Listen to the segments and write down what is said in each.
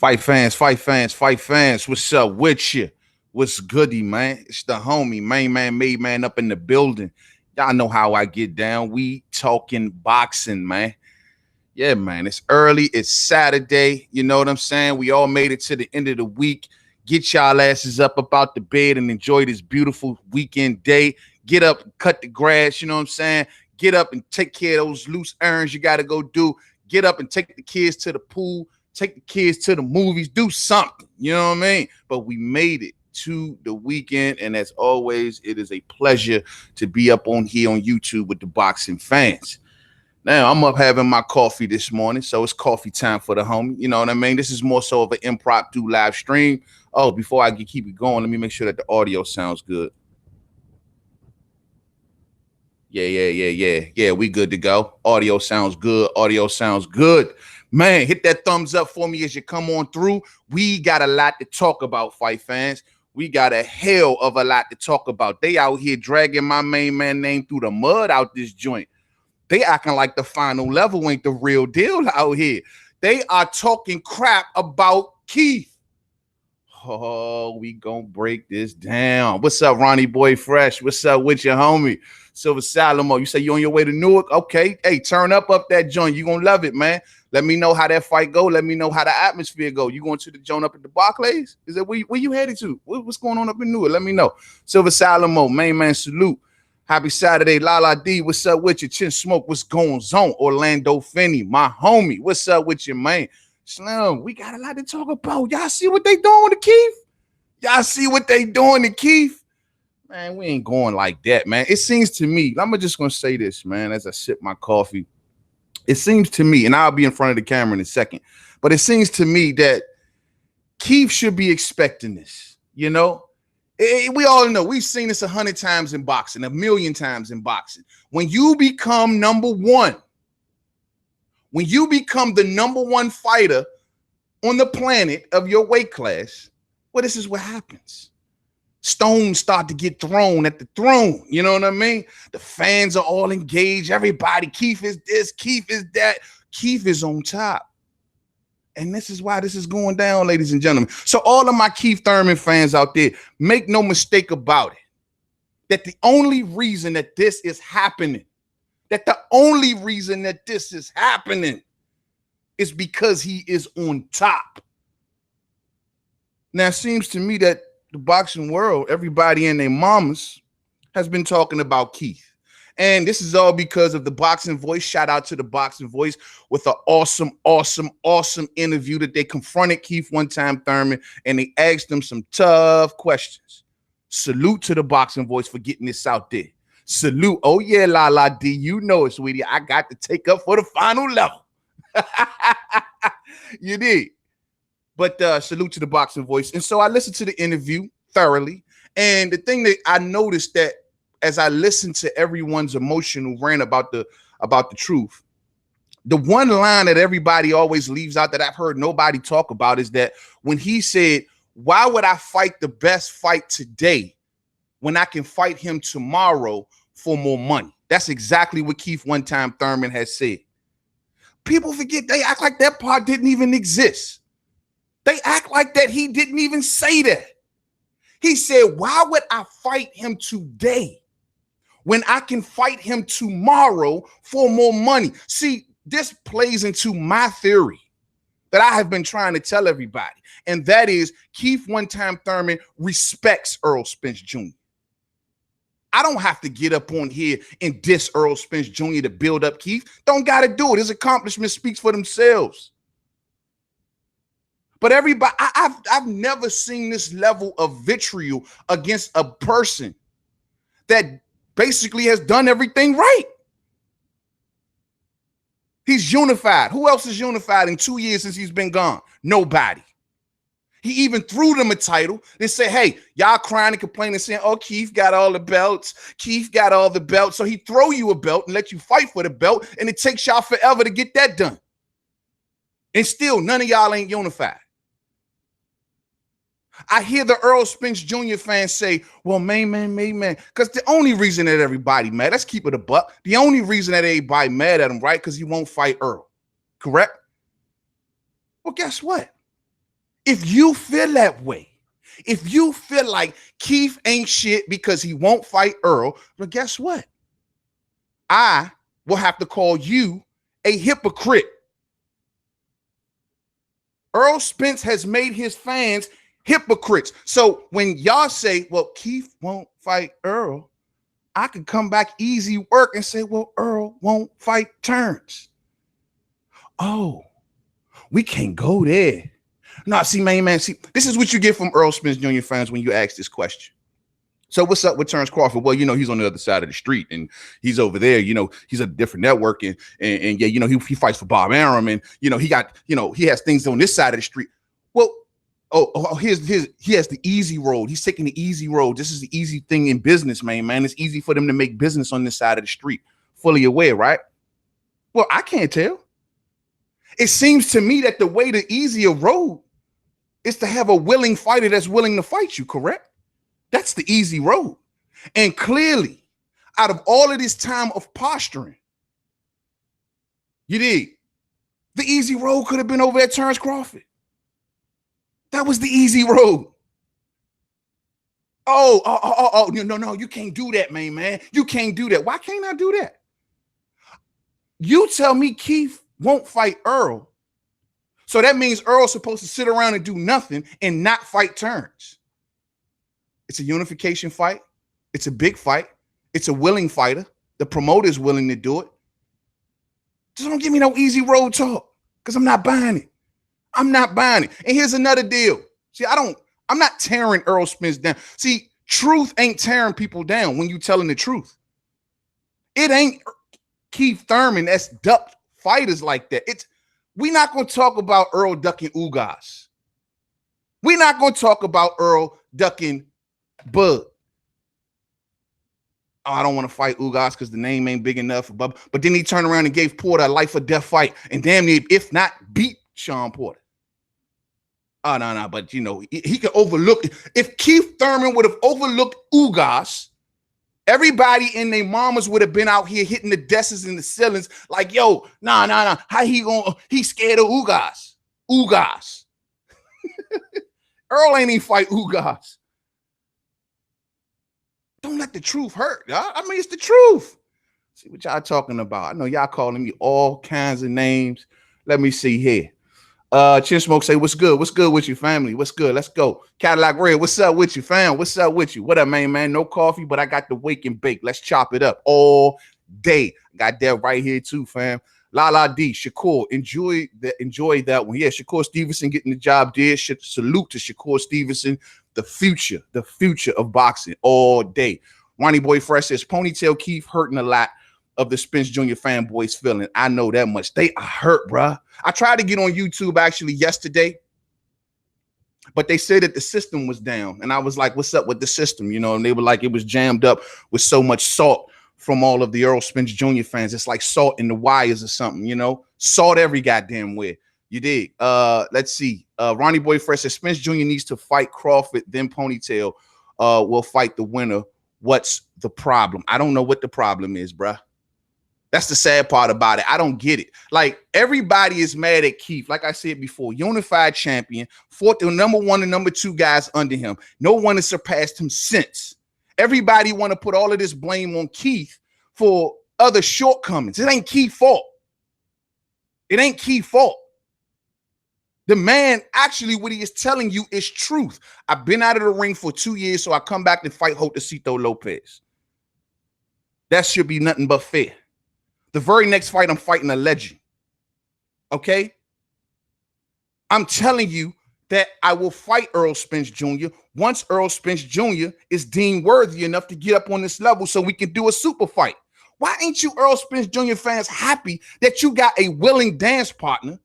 Fight fans, fight fans, fight fans. What's up with you? What's goody, man? It's the homie, main man, made man up in the building. Y'all know how I get down. We talking boxing, man. Yeah, man. It's early. It's Saturday. You know what I'm saying? We all made it to the end of the week. Get y'all asses up out the bed and enjoy this beautiful weekend day. Get up, cut the grass. You know what I'm saying? Get up and take care of those loose errands you got to go do. Get up and take the kids to the pool. Take the kids to the movies, do something, you know what I mean? But we made it to the weekend, and as always, it is a pleasure to be up on here on YouTube with the boxing fans. Now, I'm up having my coffee this morning, so it's coffee time for the homie, you know what I mean? This is more so of an impromptu live stream. Oh, before I keep it going, let me make sure that the audio sounds good. Yeah, we good to go. Audio sounds good. Audio sounds good. Man, hit that thumbs up for me as you come on through. We got a lot to talk about, fight fans. We got a hell of a lot to talk about. They out here dragging my main man name through the mud out this joint. They acting like the final level ain't the real deal out here. They are talking crap about Keith. Oh, we gonna break this down. What's up, Ronnie Boy Fresh? What's up with your homie? Silver Salamo, you say you on your way to Newark? Okay, hey, turn up that joint. You gonna love it, man. Let me know how that fight go. Let me know how the atmosphere go. You going to the joint up at the Barclays? Is that where you headed to? What's going on up in Newark? Let me know. Silver Salamo, main man, salute. Happy Saturday, Lala D. What's up with you? Chin Smoke, what's going on? Orlando Finney, my homie. What's up with you, man? Slim, we got a lot to talk about. Y'all see what they doing to Keith? Y'all see what they doing to Keith? Man, we ain't going like that, man. It seems to me, I'm just going to say this, man, as I sip my coffee. It seems to me, and I'll be in front of the camera in a second, but it seems to me that Keith should be expecting this, you know? We all know, we've seen this 100 times in boxing, 1,000,000 times in boxing. When you become number one, when you become the number one fighter on the planet of your weight class, well, this is what happens. Stones start to get thrown at the throne. You know what I mean? The fans are all engaged. Everybody, Keith is this, Keith is that. Keith is on top. And this is why this is going down, ladies and gentlemen. So all of my Keith Thurman fans out there, make no mistake about it, that the only reason that this is happening, is because he is on top. Now, it seems to me that the boxing world, everybody and their mamas has been talking about Keith. And this is all because of the Boxing Voice. Shout out to the Boxing Voice with an awesome interview that they confronted Keith one time, Thurman, and they asked him some tough questions. Salute to the Boxing Voice for getting this out there. Salute. Oh, yeah, La D. You know it, sweetie. I got to take up for the final level. You did. But salute to the Boxing Voice. And so I listened to the interview thoroughly. And the thing that I noticed that as I listened to everyone's emotional rant about the truth, the one line that everybody always leaves out that I've heard nobody talk about is that when he said, why would I fight the best fight today when I can fight him tomorrow for more money? That's exactly what Keith one time Thurman has said. People forget, they act like that part didn't even exist. They act like that he didn't even say that. He said, why would I fight him today when I can fight him tomorrow for more money? See, this plays into my theory that I have been trying to tell everybody, and that is Keith one time Thurman respects Errol Spence Jr. I don't have to get up on here and diss Errol Spence Jr. to build up Keith. Don't got to do it. His accomplishments speaks for themselves. But everybody, I've never seen this level of vitriol against a person that basically has done everything right. He's unified. Who else is unified in 2 years since he's been gone? Nobody. He even threw them a title. They said, hey, y'all crying and complaining, saying, oh, Keith got all the belts. Keith got all the belts. So he throw you a belt and let you fight for the belt, and it takes y'all forever to get that done. And still, none of y'all ain't unified. I hear the Errol Spence Jr. fans say, well, main man, because the only reason that everybody mad, let's keep it a buck. The only reason that everybody mad at him, right, because he won't fight Earl, correct? Well, guess what? If you feel that way, if you feel like Keith ain't shit because he won't fight Errol, well, guess what? I will have to call you a hypocrite. Errol Spence has made his fans hypocrites. So when y'all say, well, Keith won't fight Errol, I could come back easy work and say, well, Errol won't fight Terrence. Oh, we can't go there. No, see, man, see, this is what you get from Errol Spence Jr. fans when you ask this question. So what's up with Terrence Crawford? Well, he's on the other side of the street and he's over there. He's a different network and yeah, he fights for Bob Arum and he has things on this side of the street. Well, he has the easy road. He's taking the easy road. This is the easy thing in business, man. It's easy for them to make business on this side of the street. Fully aware, right? Well, I can't tell. It seems to me that the way the easier road is to have a willing fighter that's willing to fight you, correct? That's the easy road. And clearly, out of all of this time of posturing, you did. The easy road could have been over at Terrence Crawford. That was the easy road. Oh, no, you can't do that, man. You can't do that. Why can't I do that? You tell me Keith won't fight Errol. So that means Earl's supposed to sit around and do nothing and not fight Terrence. It's a unification fight. It's a big fight. It's a willing fighter. The promoter's willing to do it. Just don't give me no easy road talk because I'm not buying it. I'm not buying it. And here's another deal. See, I'm not tearing Errol Spence down. See, truth ain't tearing people down when you telling the truth. It ain't Keith Thurman that's ducked fighters like that. We're not going to talk about Errol ducking Ugas. We're not going to talk about Errol ducking Bud. Oh, I don't want to fight Ugas because the name ain't big enough. But then he turned around and gave Porter a life or death fight and damn near, if not beat Sean Porter. Oh, no, but he could overlook. If Keith Thurman would have overlooked Ugas, everybody and their mamas would have been out here hitting the desks and the ceilings like, yo, nah. How he's scared of Ugas. Errol ain't even fight Ugas. Don't let the truth hurt, y'all. I mean, it's the truth. See what y'all talking about. I know y'all calling me all kinds of names. Let me see here. Chin Smoke say, what's good? What's good with you, family? What's good? Let's go. Cadillac Red, what's up with you, fam? What's up with you? What up, man? No coffee, but I got the wake and bake. Let's chop it up all day. Got that right here too, fam. La D, Shakur, enjoy that one. Yeah, Shakur Stevenson getting the job did. Salute to Shakur Stevenson, the future of boxing all day. Ronnie Boy Fresh says, Ponytail Keith hurting a lot of the Spence Jr. fanboys feeling. I know that much. They are hurt, bruh. I tried to get on YouTube actually yesterday, but they said that the system was down. And I was like, what's up with the system? And they were like, it was jammed up with so much salt from all of the Errol Spence Jr. fans. It's like salt in the wires or something, salt every goddamn way. You dig? Let's see. Ronnie Boy Fresh says Spence Jr. needs to fight Crawford, then Ponytail will fight the winner. What's the problem? I don't know what the problem is, bruh. That's the sad part about it. I don't get it. Like, everybody is mad at Keith. Like I said before, unified champion, fought the number one and number two guys under him. No one has surpassed him since. Everybody want to put all of this blame on Keith for other shortcomings. It ain't Keith's fault. It ain't Keith's fault. The man, actually, what he is telling you is truth. I've been out of the ring for 2 years, so I come back to fight Jotacito Lopez. That should be nothing but fair. The very next fight, I'm fighting a legend. Okay? I'm telling you that I will fight Errol Spence Jr. once Errol Spence Jr. is deemed worthy enough to get up on this level so we can do a super fight. Why ain't you Errol Spence Jr. fans happy that you got a willing dance partner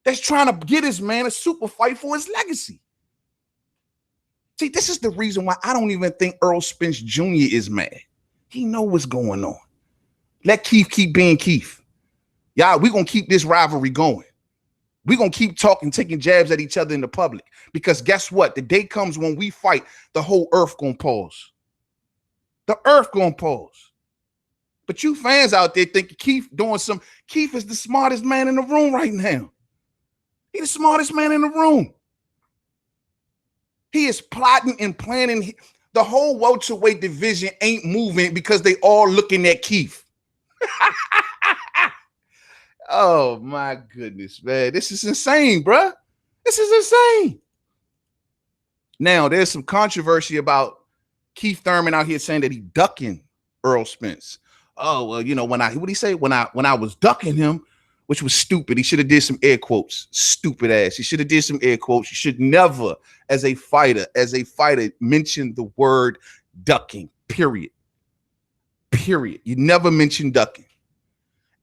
that's trying to get his man a super fight for his legacy? See, this is the reason why I don't even think Errol Spence Jr. is mad. He know what's going on. Let Keith keep being Keith. Y'all, we're going to keep this rivalry going. We're going to keep talking, taking jabs at each other in the public. Because guess what? The day comes when we fight, the whole earth going to pause. The earth going to pause. But you fans out there think Keith is the smartest man in the room right now. He's the smartest man in the room. He is plotting and planning. The whole welterweight division ain't moving because they all looking at Keith. Oh my goodness, man. This is insane, bruh. This is insane. Now, there's some controversy about Keith Thurman out here saying that he ducking Errol Spence. Oh, well, you know, what did he say? When I was ducking him, which was stupid. He should have did some air quotes. Stupid ass. He should have did some air quotes. You should never, as a fighter, mention the word ducking, period. Period. You never mention ducking.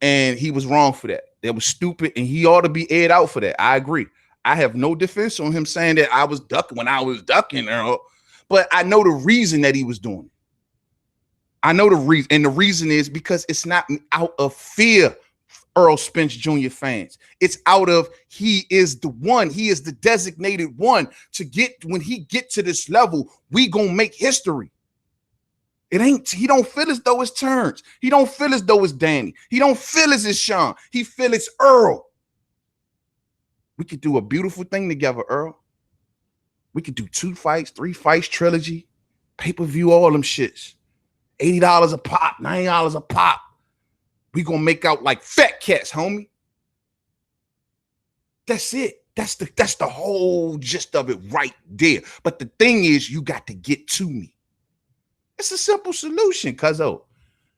And he was wrong for that. That was stupid, and he ought to be aired out for that. I agree. I have no defense on him saying that I was ducking when I was ducking, Earl. But I know the reason that he was doing it. I know the reason. And the reason is because it's not out of fear, Errol Spence Jr. fans. It's out of he is the one. He is the designated one to get. When he get to this level, we gonna make history. It ain't. He don't feel as though it's Turns. He don't feel as though it's Danny. He don't feel as it's Sean. He feel it's Earl. We could do a beautiful thing together, Earl. We could do 2 fights, 3 fights, trilogy, pay-per-view, all them shits. $80 a pop, $90 a pop. We gonna make out like fat cats, homie. That's it. That's the whole gist of it right there. But the thing is, you got to get to me. It's a simple solution, cuzzo.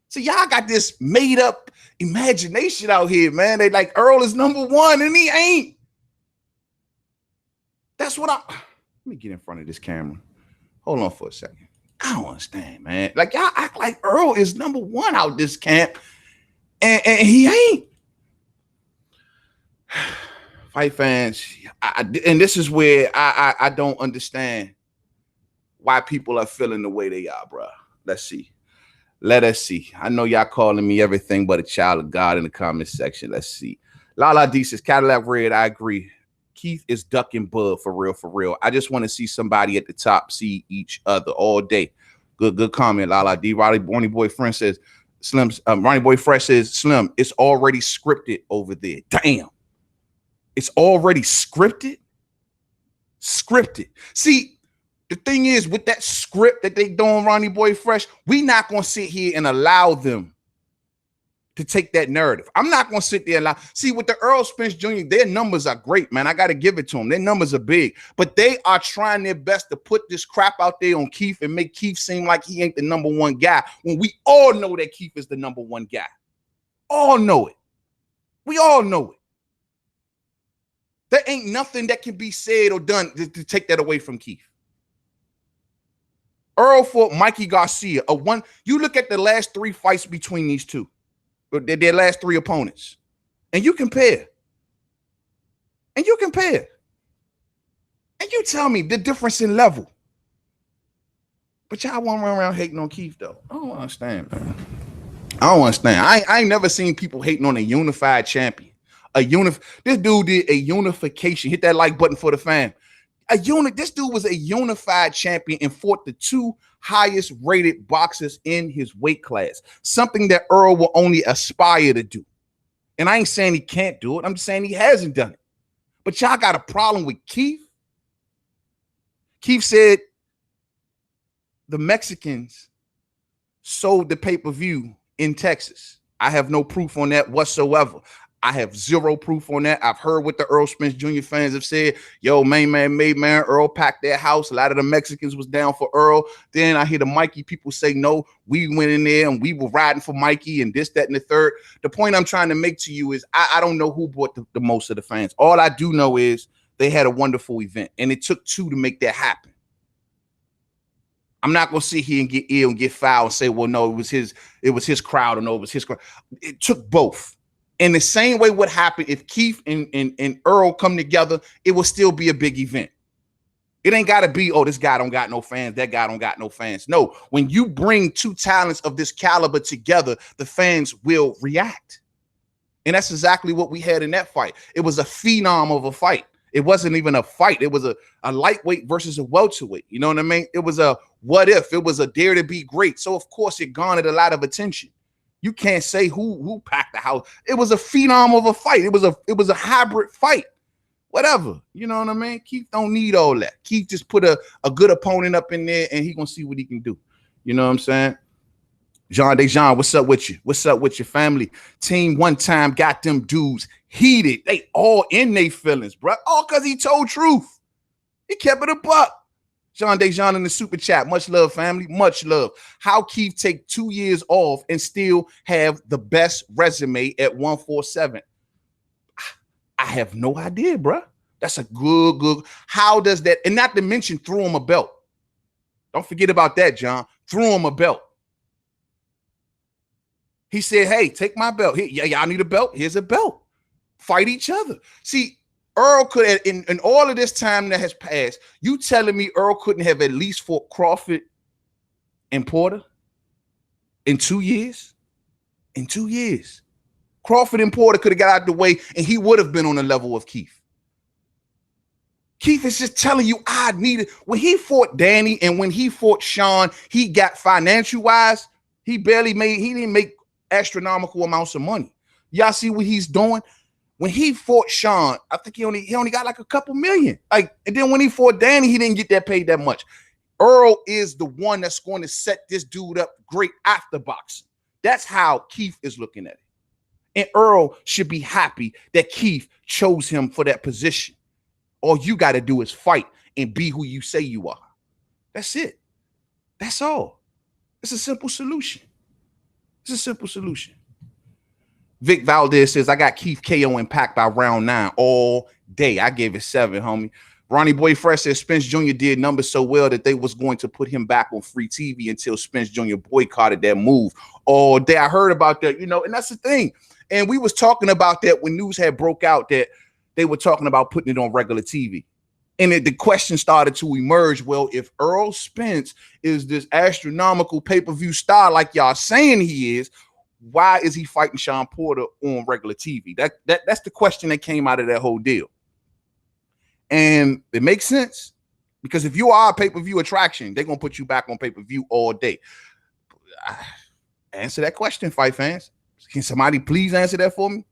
So y'all got this made up imagination out here, man. They like Earl is #1 and he ain't. That's what let me get in front of this camera. Hold on for a second. I don't understand, man. Like y'all act like Earl is #1 out this camp and he ain't. Fight fans, and this is where I don't understand why people are feeling the way they are, bro. Let's see. Let us see. I know y'all calling me everything but a child of God in the comment section. Let's see. Lala D says, Cadillac Red, I agree. Keith is ducking Bud for real, for real. I just want to see somebody at the top see each other all day. Good comment, Lala D. Ronnie Boy Friend says, Slim, Ronnie Boy Fresh says, Slim, it's already scripted over there. Damn. It's already scripted? Scripted. See, the thing is, with that script that they doing, Ronnie Boy Fresh, we not going to sit here and allow them to take that narrative. I'm not going to sit there and allow. See, with the Errol Spence Jr., their numbers are great, man. I got to give it to them. Their numbers are big. But they are trying their best to put this crap out there on Keith and make Keith seem like he ain't the #1 guy when we all know that Keith is the #1 guy. All know it. We all know it. There ain't nothing that can be said or done to take that away from Keith. Earl fought Mikey Garcia. You look at the last 3 fights between these two, their last 3 opponents, and you compare. And you tell me the difference in level. But y'all want to run around hating on Keith, though. I don't understand, man. I don't understand. I ain't never seen people hating on a unified champion. This dude did a unification. Hit that like button for the fam. This dude was a unified champion and fought the 2 highest rated boxers in his weight class. Something that Earl will only aspire to do. And I ain't saying he can't do it. I'm just saying he hasn't done it. But y'all got a problem with Keith? Keith said the Mexicans sold the pay-per-view in Texas. I have no proof on that whatsoever. I have 0 proof on that. I've heard what the Errol Spence Jr. fans have said. Yo, man, Earl packed their house. A lot of the Mexicans was down for Earl. Then I hear the Mikey people say, no, we went in there and we were riding for Mikey and this, that, and the third. The point I'm trying to make to you is I don't know who bought the most of the fans. All I do know is they had a wonderful event, and it took 2 to make that happen. I'm not going to sit here and get ill and get foul and say, well, no, it was his crowd, or no, it was his crowd. It took both. In the same way what happened, if Keith and Earl come together, it will still be a big event. It ain't got to be, oh, this guy don't got no fans, that guy don't got no fans. No, when you bring 2 talents of this caliber together, the fans will react. And that's exactly what we had in that fight. It was a phenom of a fight. It wasn't even a fight. It was a lightweight versus a welterweight. You know what I mean? It was a what if. It was a dare to be great. So, of course, it garnered a lot of attention. You can't say who packed the house. It was a phenom of a fight. It was a hybrid fight. Whatever. You know what I mean? Keith don't need all that. Keith just put a good opponent up in there and he gonna see what he can do. You know what I'm saying? Jean Dejean, what's up with you? What's up with your family? Team one time got them dudes heated. They all in their feelings, bro. All because he told truth. He kept it a buck. Jean Dejean in the super chat. Much love, family. Much love. How Keith take 2 years off and still have the best resume at 147? I have no idea, bro. That's a good. How does that? And not to mention, threw him a belt. Don't forget about that, John. Threw him a belt. He said, hey, take my belt. Here, yeah, y'all need a belt. Here's a belt. Fight each other. See, Earl could have, in all of this time that has passed, you telling me Earl couldn't have at least fought Crawford and Porter in 2 years? In 2 years. Crawford and Porter could have got out the way and he would have been on the level of Keith. Keith is just telling you, I needed, when he fought Danny and when he fought Sean, he got financial wise, he didn't make astronomical amounts of money. Y'all see what he's doing? When he fought Sean, I think he only got like a couple million. And then when he fought Danny, he didn't get that paid that much. Earl is the one that's going to set this dude up great after boxing. That's how Keith is looking at it. And Earl should be happy that Keith chose him for that position. All you got to do is fight and be who you say you are. That's it. That's all. It's a simple solution. It's a simple solution. Vic Valdez says, I got Keith KO Impact by round 9 all day. I gave it 7, homie. Ronnie Boy Fresh says Spence Jr. did numbers so well that they was going to put him back on free TV until Spence Jr. boycotted that move all day. I heard about that, and that's the thing. And we was talking about that when news had broke out that they were talking about putting it on regular TV. And the question started to emerge, well, if Errol Spence is this astronomical pay-per-view star like y'all saying he is, why is he fighting Sean Porter on regular TV? That's the question that came out of that whole deal. And it makes sense because if you are a pay-per-view attraction, they're going to put you back on pay-per-view all day. Answer that question, fight fans. Can somebody please answer that for me?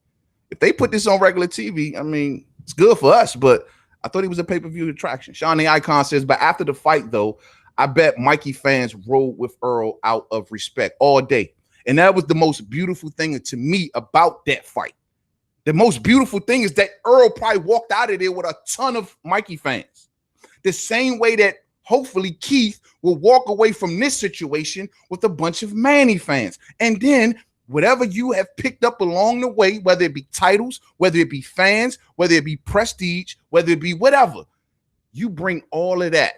If they put this on regular TV, I mean, it's good for us, but I thought he was a pay-per-view attraction. Sean the Icon says, but after the fight, though, I bet Mikey fans rolled with Earl out of respect all day. And that was the most beautiful thing to me about that fight. The most beautiful thing is that Earl probably walked out of there with a ton of Mikey fans. The same way that hopefully Keith will walk away from this situation with a bunch of Manny fans. And then whatever you have picked up along the way, whether it be titles, whether it be fans, whether it be prestige, whether it be whatever, you bring all of that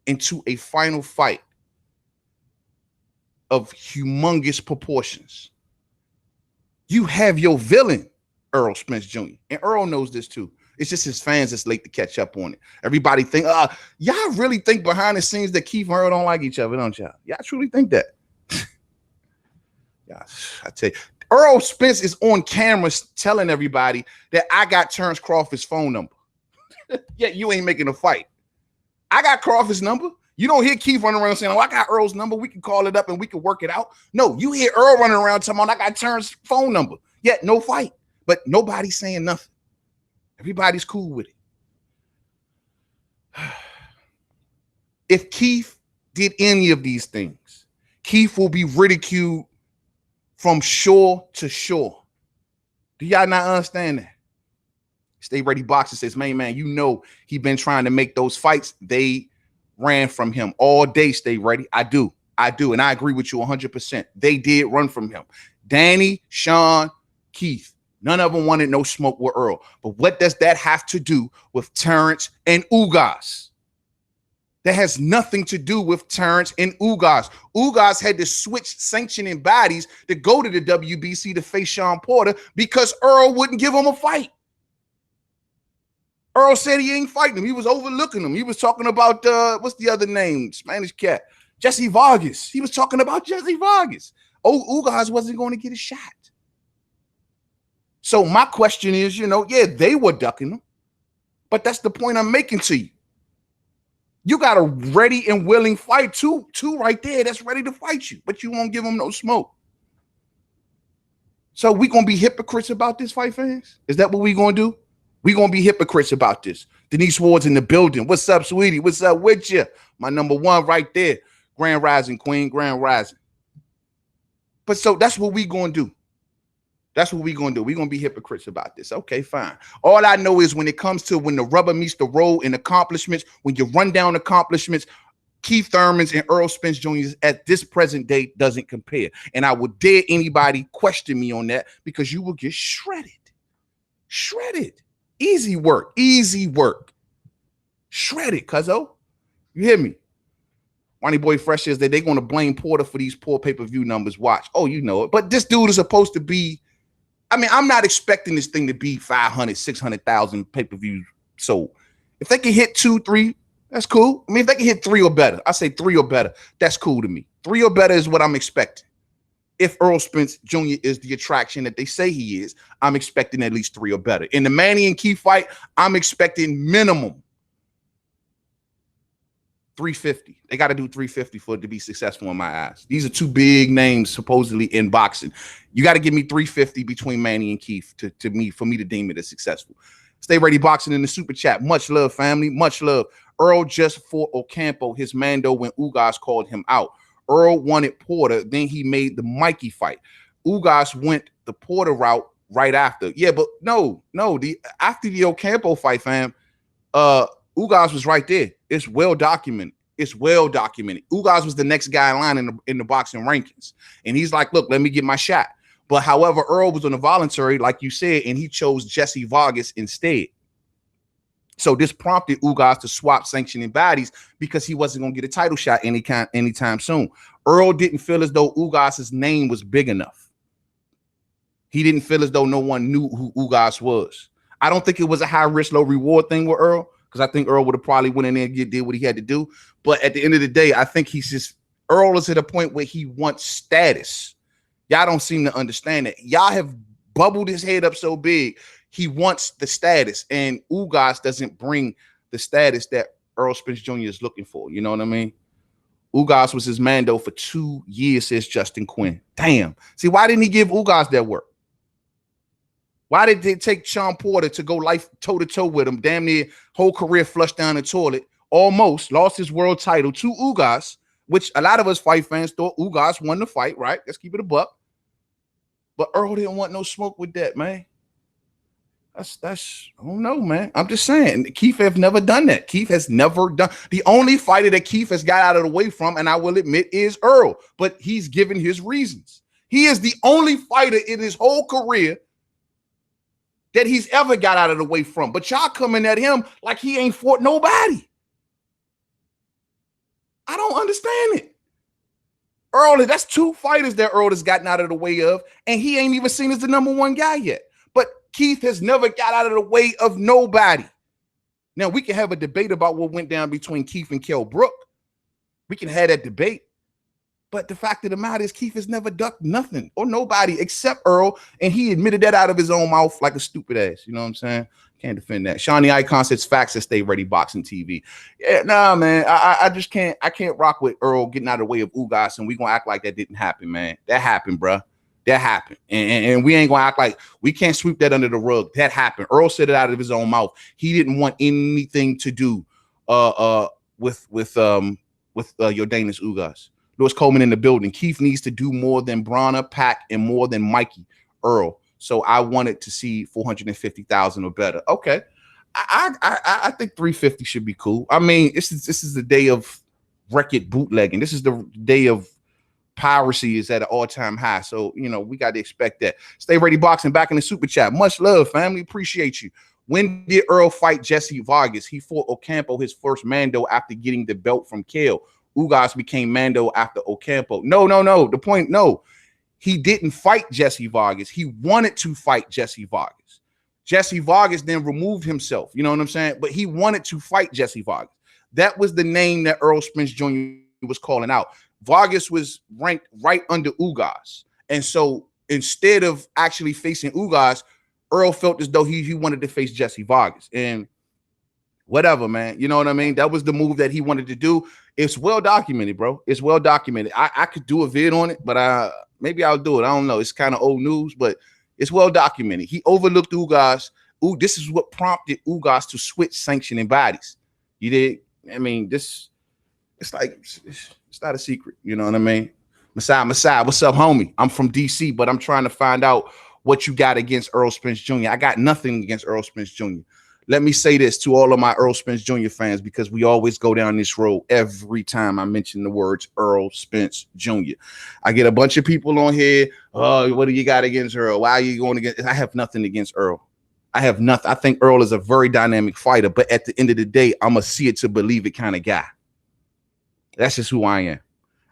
into a final fight of humongous proportions. You have your villain, Errol Spence Jr. And Earl knows this too. It's just his fans that's late to catch up on it. Everybody think, y'all really think behind the scenes that Keith and Earl don't like each other, don't y'all? Y'all truly think that? I tell you, Errol Spence is on camera telling everybody that I got Terrence Crawford's phone number. Yet you ain't making a fight. I got Crawford's number. You don't hear Keith running around saying, I got Earl's number. We can call it up and we can work it out. No, you hear Earl running around talking about I got Terrence's phone number. Yet no fight. But nobody's saying nothing. Everybody's cool with it. If Keith did any of these things, Keith will be ridiculed from shore to shore. Do y'all not understand that? Stay Ready Boxer says, man, he been trying to make those fights. They ran from him all day. Stay Ready. I do. And I agree with you 100%. They did run from him. Danny, Sean, Keith, none of them wanted no smoke with Earl. But what does that have to do with Terrence and Ugas? That has nothing to do with Terrence and Ugas. Ugas had to switch sanctioning bodies to go to the WBC to face Sean Porter because Earl wouldn't give him a fight. Earl said he ain't fighting him. He was overlooking him. He was talking about, what's the other name? Spanish cat. Jesse Vargas. He was talking about Jesse Vargas. Ugas wasn't going to get a shot. So my question is, they were ducking him. But that's the point I'm making to you. You got a ready and willing fight, two right there that's ready to fight you, but you won't give them no smoke. So we going to be hypocrites about this fight, fans? Is that what we going to do? We gonna be hypocrites about this. Denise Ward's in the building. What's up, sweetie? What's up with you? My number one right there. Grand Rising, Queen. Grand Rising. But so that's what we gonna do. That's what we gonna do. We gonna be hypocrites about this. Okay, fine. All I know is when it comes to when the rubber meets the road in accomplishments, when you run down accomplishments, Keith Thurman's and Errol Spence Jr.'s at this present day doesn't compare. And I would dare anybody question me on that because you will get shredded. Shredded. Easy work. Easy work. Shredded, cuzzo. You hear me? Ronnie Boy Fresh says that they're going to blame Porter for these poor pay-per-view numbers. Watch. Oh, you know it. But this dude is supposed to be, I mean, I'm not expecting this thing to be 500, 600,000 pay-per-views sold. If they can hit 2, 3, that's cool. I mean, if they can hit 3 or better, I say 3 or better. That's cool to me. 3 or better is what I'm expecting. If Errol Spence Jr. is the attraction that they say he is, I'm expecting at least 3 or better. In the Manny and Keith fight, I'm expecting minimum 350. They got to do 350 for it to be successful in my eyes. These are 2 big names supposedly in boxing. You got to give me 350 between Manny and Keith for me to deem it as successful. Stay ready boxing in the super chat. Much love, family. Much love. Earl just fought Ocampo, his Mando, when Ugas called him out. Earl wanted Porter, then he made the Mikey fight. Ugas went the Porter route right after. Yeah, but no. After the Ocampo fight, fam, Ugas was right there. It's well documented. It's well documented. Ugas was the next guy in line in the boxing rankings. And he's like, look, let me get my shot. But however, Earl was on a voluntary, like you said, and he chose Jesse Vargas instead. So this prompted Ugas to swap sanctioning bodies because he wasn't going to get a title shot anytime soon. Earl didn't feel as though Ugas's name was big enough. He didn't feel as though no one knew who Ugas was. I don't think it was a high risk, low reward thing with Earl, because I think Earl would have probably went in there and did what he had to do. But at the end of the day, I think Earl is at a point where he wants status. Y'all don't seem to understand that. Y'all have bubbled his head up so big. He wants the status, and Ugas doesn't bring the status that Errol Spence Jr. is looking for. You know what I mean? Ugas was his Mando for 2 years, says Justin Quinn. Damn. See, why didn't he give Ugas that work? Why did they take Sean Porter to go life toe-to-toe with him? Damn near whole career flushed down the toilet. Almost lost his world title to Ugas, which a lot of us fight fans thought Ugas won the fight, right? Let's keep it a buck. But Earl didn't want no smoke with that, man. That's I don't know, man. I'm just saying. Keith has never done that. Keith has never done. The only fighter that Keith has got out of the way from, and I will admit, is Earl. But he's given his reasons. He is the only fighter in his whole career that he's ever got out of the way from. But y'all coming at him like he ain't fought nobody. I don't understand it. Earl, that's 2 fighters that Earl has gotten out of the way of, and he ain't even seen as the number 1 guy yet. But Keith has never got out of the way of nobody. Now, we can have a debate about what went down between Keith and Kell Brook. We can have that debate. But the fact of the matter is Keith has never ducked nothing or nobody except Earl, and he admitted that out of his own mouth like a stupid ass. You know what I'm saying? Can't defend that. Shawnee Icon says facts at Stay Ready Boxing TV. Yeah, nah, man. I just can't. I can't rock with Earl getting out of the way of Ugas, and we gonna act like that didn't happen, man. That happened, bruh. That happened, and we ain't gonna act like we can't sweep that under the rug. That happened. Earl said it out of his own mouth. He didn't want anything to do with Yordenis Ugas. Lewis Coleman in the building. Keith needs to do more than Bronner, Pac, and more than Mikey Earl. So I wanted to see 450,000 or better. Okay, I think 350 should be cool. I mean, this is the day of record bootlegging. This is the day of piracy is at an all-time high. So, you know, we got to expect that. Stay Ready Boxing back in the super chat. Much love, family. Appreciate you. When did Earl fight Jesse Vargas? He fought Ocampo, his first Mando, after getting the belt from Kell. Ugas became Mando after Ocampo. No. The point, no. He didn't fight Jesse Vargas. He wanted to fight Jesse Vargas. Jesse Vargas then removed himself. You know what I'm saying? But he wanted to fight Jesse Vargas. That was the name that Errol Spence Jr. was calling out. Vargas was ranked right under Ugas. And so instead of actually facing Ugas, Earl felt as though he wanted to face Jesse Vargas. And whatever, man. You know what I mean? That was the move that he wanted to do. It's well documented, bro. It's well documented. I could do a vid on it, but maybe I'll do it. I don't know. It's kind of old news, but it's well documented. He overlooked Ugas this is what prompted Ugas to switch sanctioning bodies. You did. I mean, it's like it's not a secret. You know what I mean? Messiah, what's up, homie? I'm from DC, but I'm trying to find out what you got against Errol Spence Jr. I got nothing against Errol Spence Jr. Let me say this to all of my Errol Spence Jr. fans, because we always go down this road every time I mention the words Errol Spence Jr. I get a bunch of people on here. Oh, what do you got against Errol? Why are you going against? I have nothing against Errol. I have nothing. I think Errol is a very dynamic fighter, but at the end of the day, I'm a see it to believe it kind of guy. That's just who I am.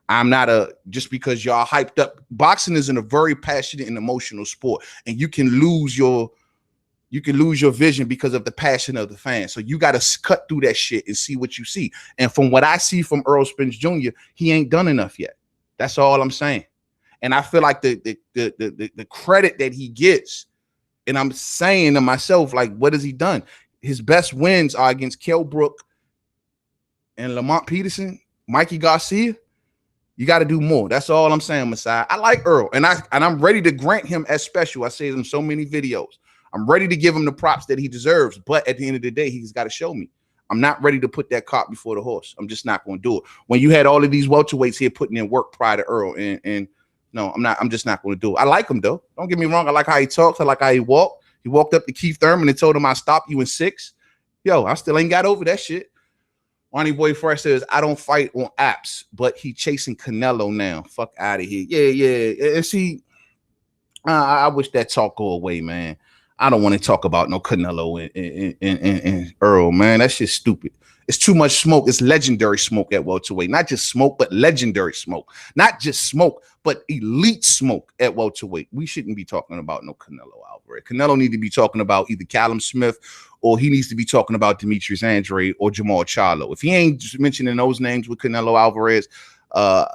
I'm not just because y'all hyped up. Boxing is a very passionate and emotional sport, and you can lose your vision because of the passion of the fans. So you got to cut through that shit and see what you see. And from what I see from Errol Spence Jr., he ain't done enough yet. That's all I'm saying. And I feel like the credit that he gets, and I'm saying to myself, like, what has he done? His best wins are against Kell Brook and Lamont Peterson, Mikey Garcia. You got to do more. That's all I'm saying, Messiah. I like Errol, and I'm ready to grant him as special. I say it in so many videos. I'm ready to give him the props that he deserves, but at the end of the day, he's got to show me. I'm not ready to put that cart before the horse. I'm just not going to do it. When you had all of these welterweights here putting in work prior to Errol, and no, I'm not. I'm just not going to do it. I like him though. Don't get me wrong. I like how he talks. I like how he walked. He walked up to Keith Thurman and told him, "I stopped you in 6." Yo, I still ain't got over that shit. Ronnie Boy Fresh says, I don't fight on apps, but he chasing Canelo now. Fuck out of here. Yeah. And see, I wish that talk go away, man. I don't want to talk about no Canelo and Errol, man. That shit's stupid. It's too much smoke. It's legendary smoke at welterweight. Not just smoke, but legendary smoke. Not just smoke, but elite smoke at welterweight. We shouldn't be talking about no Canelo Alvarez. Canelo need to be talking about either Callum Smith, or he needs to be talking about Demetrius Andrade or Jamal Charlo. If he ain't just mentioning those names with Canelo Alvarez,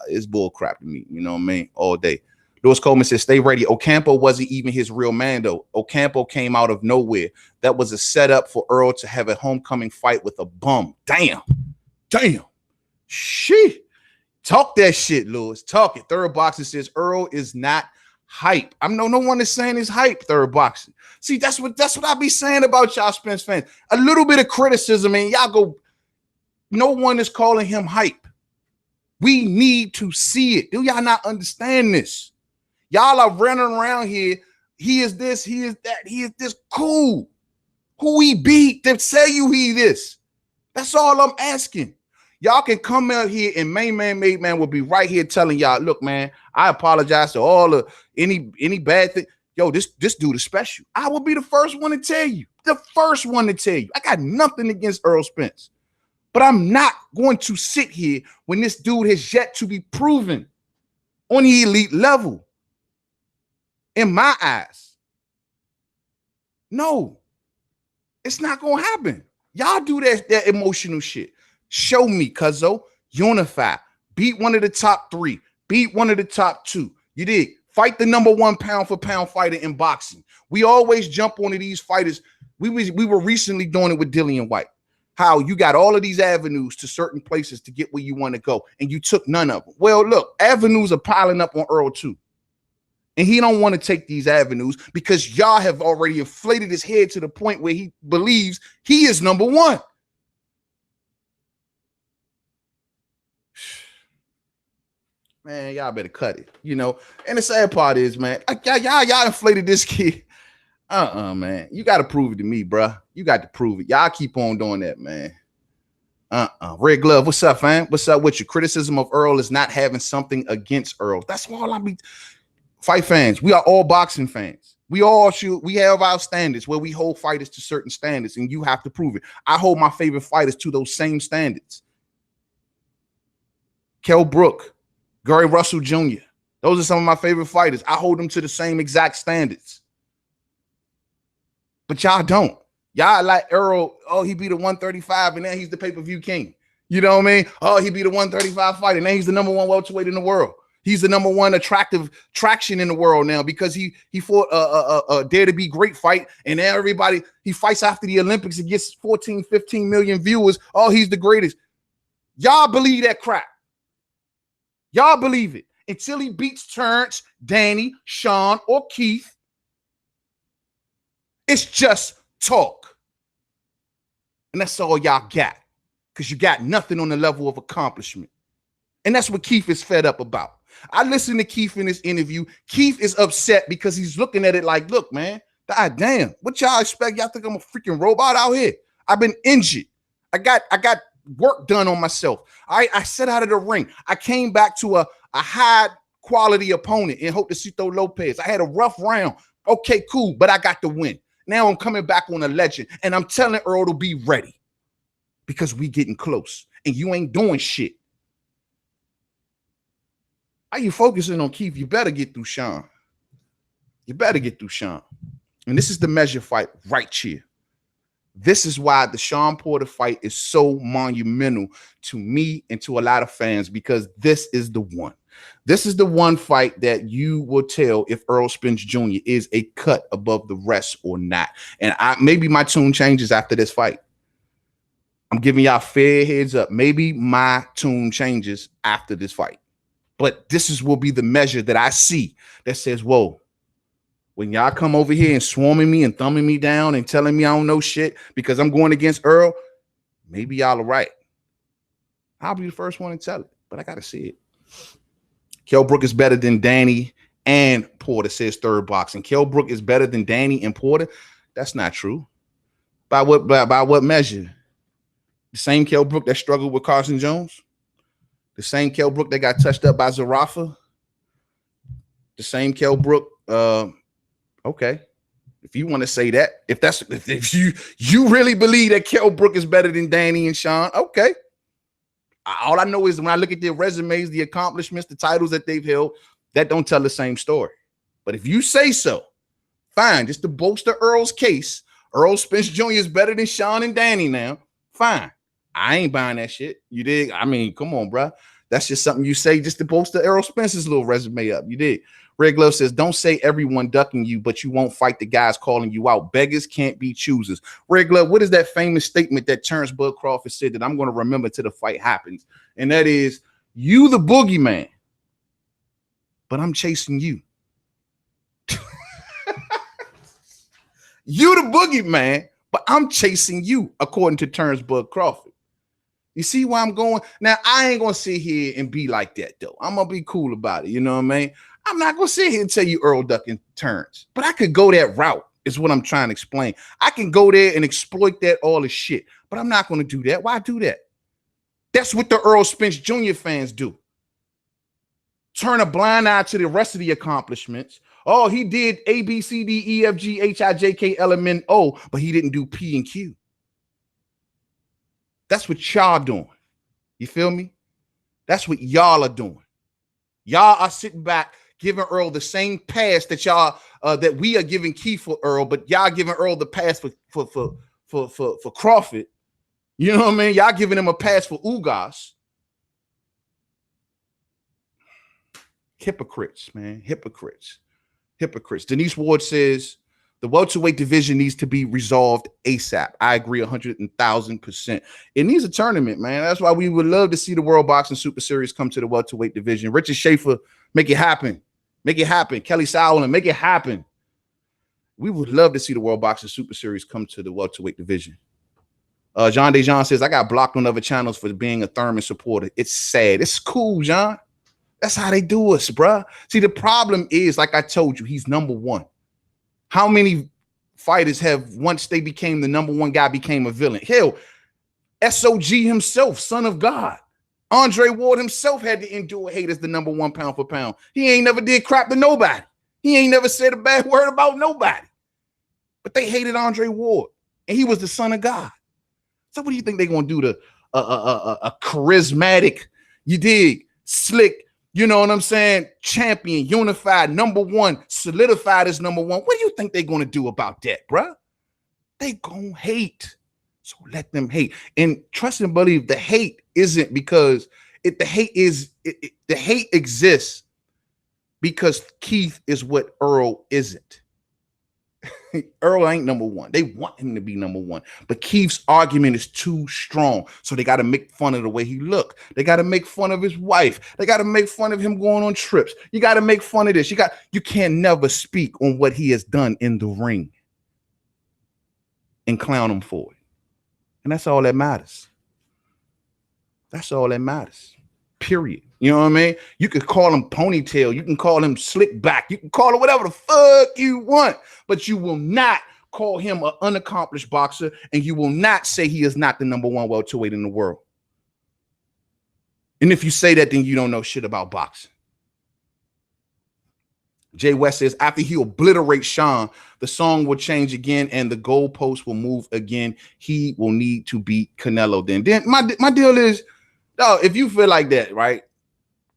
it's bull crap to me. You know what I mean? All day. Lewis Coleman says, stay ready. Ocampo wasn't even his real man, though. Ocampo came out of nowhere. That was a setup for Errol to have a homecoming fight with a bum. Damn. Shit. Talk that shit, Lewis. Talk it. Third Boxing says Errol is not hype. I'm no one is saying it's hype. Third Boxing. See, that's what I be saying about y'all Spence fans. A little bit of criticism, and y'all go. No one is calling him hype. We need to see it. Do y'all not understand this? Y'all are running around here. He is this. He is that. He is this. Cool. Who he beat? They say you he this. That's all I'm asking. Y'all can come out here and Main Man will be right here telling y'all, look, man, I apologize to all of any bad thing. Yo, this dude is special. I will be the first one to tell you. The first one to tell you. I got nothing against Errol Spence. But I'm not going to sit here when this dude has yet to be proven on the elite level. In my eyes. No. It's not going to happen. Y'all do that emotional shit. Show me, cuzzo. Unify. Beat one of the top 3. Beat one of the top 2. You did. Fight the number 1 pound for pound fighter in boxing. We always jump onto these fighters. We were recently doing it with Dillian White. How you got all of these avenues to certain places to get where you want to go, and you took none of them. Well, look, avenues are piling up on Errol too. And he don't want to take these avenues because y'all have already inflated his head to the point where he believes he is number 1. Man, y'all better cut it, you know. And the sad part is, man, y'all inflated this kid. Man. You got to prove it to me, bro. You got to prove it. Y'all keep on doing that, man. Red Glove, what's up, fam? What's up with your criticism of Errol is not having something against Errol. That's all I be. Fight fans, we are all boxing fans. We have our standards where we hold fighters to certain standards, and you have to prove it. I hold my favorite fighters to those same standards. Kell Brook, Gary Russell Jr. Those are some of my favorite fighters. I hold them to the same exact standards. But y'all don't. Y'all like Errol, oh, he beat a 135, and then he's the pay-per-view king. You know what I mean? Oh, he beat a 135 fighter, and then he's the number 1 welterweight in the world. He's the number 1 attractive traction in the world now because he fought a Dare to Be Great fight, and everybody, he fights after the Olympics and gets 14, 15 million viewers. Oh, he's the greatest. Y'all believe that crap. Y'all believe it. Until he beats Terrence, Danny, Sean, or Keith, it's just talk. And that's all y'all got, because you got nothing on the level of accomplishment. And that's what Keith is fed up about. I listened to Keith in this interview. Keith is upset because he's looking at it like, look, man, god damn, what y'all expect? Y'all think I'm a freaking robot out here? I've been injured. I got work done on myself. I set out of the ring. I came back to a high quality opponent in Jotacito Lopez. I had a rough round. Okay, cool, but I got the win. Now I'm coming back on a legend, and I'm telling Earl to be ready because we getting close, and you ain't doing shit. Are you focusing on Keith? You better get through Sean. You better get through Sean. And this is the measure fight right here. This is why the Sean Porter fight is so monumental to me and to a lot of fans, because this is the one. This is the one fight that you will tell if Errol Spence Jr. is a cut above the rest or not. And maybe my tune changes after this fight. I'm giving y'all fair heads up. Maybe my tune changes after this fight. But this will be the measure that I see that says, whoa, when y'all come over here and swarming me and thumbing me down and telling me I don't know shit because I'm going against Earl, maybe y'all are right. I'll be the first one to tell it, but I got to see it. Kell Brook is better than Danny and Porter, says Third Boxing. Kell Brook is better than Danny and Porter. That's not true. By what measure? The same Kell Brook that struggled with Carson Jones? The same Kell Brook that got touched up by Zarafa? The same Kell Brook? Okay. If you want to say that, if you really believe that Kell Brook is better than Danny and Sean, okay. All I know is when I look at their resumes, the accomplishments, the titles that they've held, that don't tell the same story. But if you say so, fine. Just to bolster Earl's case, Errol Spence Jr. is better than Sean and Danny now. Fine. I ain't buying that shit. You dig? I mean, come on, bro. That's just something you say just to bolster Errol Spence's little resume up. You dig? Red Glove says, don't say everyone ducking you, but you won't fight the guys calling you out. Beggars can't be choosers. Red Glove, what is that famous statement that Terrence Bud Crawford said that I'm going to remember till the fight happens? And that is, you the boogeyman, but I'm chasing you. You the boogeyman, but I'm chasing you, according to Terrence Bud Crawford. You see where I'm going? Now, I ain't going to sit here and be like that, though. I'm going to be cool about it. You know what I mean? I'm not going to sit here and tell you Earl ducking turns, but I could go that route is what I'm trying to explain. I can go there and exploit that all the shit, but I'm not going to do that. Why do that? That's what the Errol Spence Jr. fans do. Turn a blind eye to the rest of the accomplishments. Oh, he did A, B, C, D, E, F, G, H, I, J, K, L, M, N, O, but he didn't do P and Q. That's what y'all doing. You feel me? That's what y'all are doing. Y'all are sitting back giving Earl the same pass that y'all that we are giving Keith for Earl, but y'all giving Earl the pass for Crawford. You know what I mean? Y'all giving him a pass for Ugas. Hypocrites, man. Hypocrites. Denise Ward says the welterweight division needs to be resolved ASAP. I agree 100,000%. It needs a tournament, man. That's why we would love to see the World Boxing Super Series come to the welterweight division. Richard Schaefer, make it happen. Make it happen. Kelly Sowland, make it happen. We would love to see the World Boxing Super Series come to the welterweight division. John DeJean says, I got blocked on other channels for being a Thurman supporter. It's sad. It's cool, John. That's how they do us, bruh. See, the problem is, like I told you, he's number one. How many fighters have, once they became the number one guy, became a villain? Hell, SOG himself, son of God. Andre Ward himself had to endure hate as the number one pound for pound. He ain't never did crap to nobody. He ain't never said a bad word about nobody. But they hated Andre Ward, and he was the son of God. So what do you think they're going to do to a charismatic, you dig, slick, you know what I'm saying, champion, unified, number one, solidified as number one? What do you think they're going to do about that, bruh? They going to hate. So let them hate. And trust and believe, the hate isn't because the hate exists because Keith is what Earl isn't. Earl ain't number one. They want him to be number one, but Keith's argument is too strong. So they got to make fun of the way he look. They got to make fun of his wife. They got to make fun of him going on trips. You got to make fun of this. You can never speak on what he has done in the ring. and clown him for it. And that's all that matters. That's all that matters. Period. You know what I mean? You could call him ponytail. You can call him slick back. You can call him whatever the fuck you want, but you will not call him an unaccomplished boxer, and you will not say he is not the #1 welterweight in the world. And if you say that, then you don't know shit about boxing. Jay West says, after he obliterates Sean, the song will change again and the goalpost will move again. He will need to beat Canelo then. Then my deal is, no, if you feel like that, right?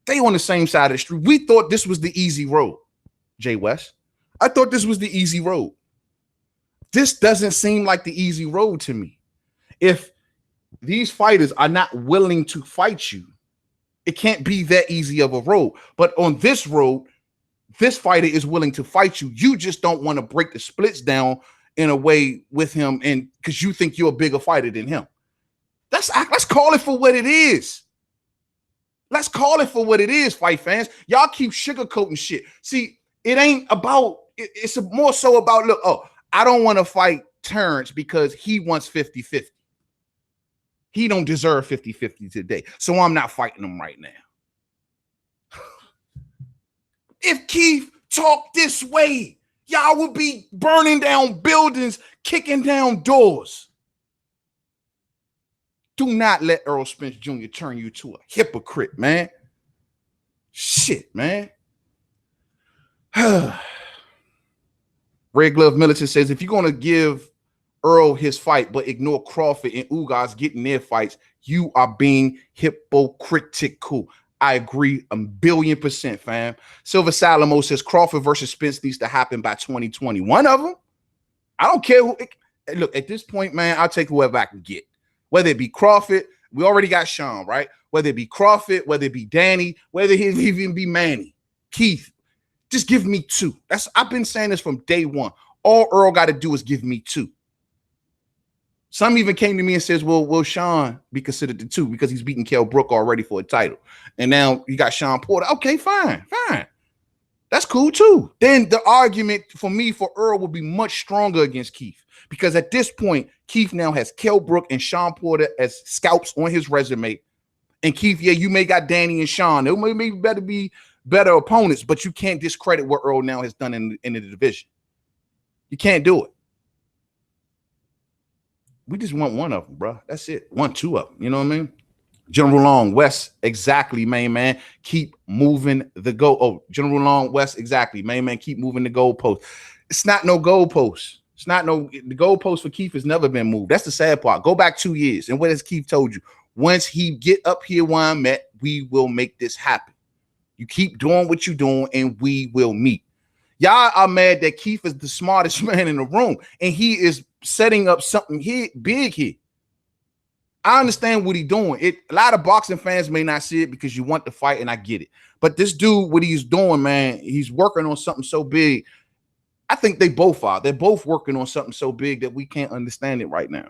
They on the same side of the street. We thought this was the easy road, Jay West. I thought this was the easy road. This doesn't seem like the easy road to me. If these fighters are not willing to fight you, it can't be that easy of a road. But on this road, this fighter is willing to fight you. You just don't want to break the splits down in a way with him, and because you think you're a bigger fighter than him. Let's call it for what it is. Let's call it for what it is, fight fans. Y'all keep sugarcoating shit. See, it ain't about, it's more so about, look, oh, I don't want to fight Terrence because he wants 50-50. He don't deserve 50-50 today, so I'm not fighting him right now. If Keith talked this way, y'all would be burning down buildings, kicking down doors. Do not let Errol Spence Jr. turn you to a hypocrite, man. Shit, man. Red Glove Militant says, if you're going to give Earl his fight, but ignore Crawford and Ugas getting their fights, you are being hypocritical. I agree 1,000,000,000%, fam. Silver Salamo says Crawford versus Spence needs to happen by 2020. One of them. I don't care who. Look, at this point, man, I'll take whoever I can get. Whether it be Crawford, we already got Sean, right? Whether it be Crawford, whether it be Danny, whether it even be Manny, Keith, just give me two. I've been saying this from day one. All Earl got to do is give me two. Some even came to me and says, well, will Sean be considered the two because he's beaten Kell Brook already for a title? And now you got Sean Porter. Okay, fine. That's cool too. Then the argument for me for Earl will be much stronger against Keith, because at this point, Keith now has Kell Brook and Sean Porter as scalps on his resume. And Keith, yeah, you may got Danny and Sean. They may better be better opponents, but you can't discredit what Earl now has done in the division. You can't do it. We just want one of them, bro. That's it. Want two of them. You know what I mean? General Long West, exactly, main man. Keep moving the goal. Oh, General Long West, exactly, main man. Keep moving the goalpost. It's not no goalpost. It's not no, the goalpost for Keith has never been moved. That's the sad part. Go back 2 years. And what has Keith told you? Once he get up here where I'm at, we will make this happen. You keep doing what you're doing and we will meet. Y'all are mad that Keith is the smartest man in the room and he is setting up something here, big here. I understand what he's doing. A lot of boxing fans may not see it because you want to fight, and I get it. But this dude, what he's doing, man, he's working on something so big. I think they both are. They're both working on something so big that we can't understand it right now.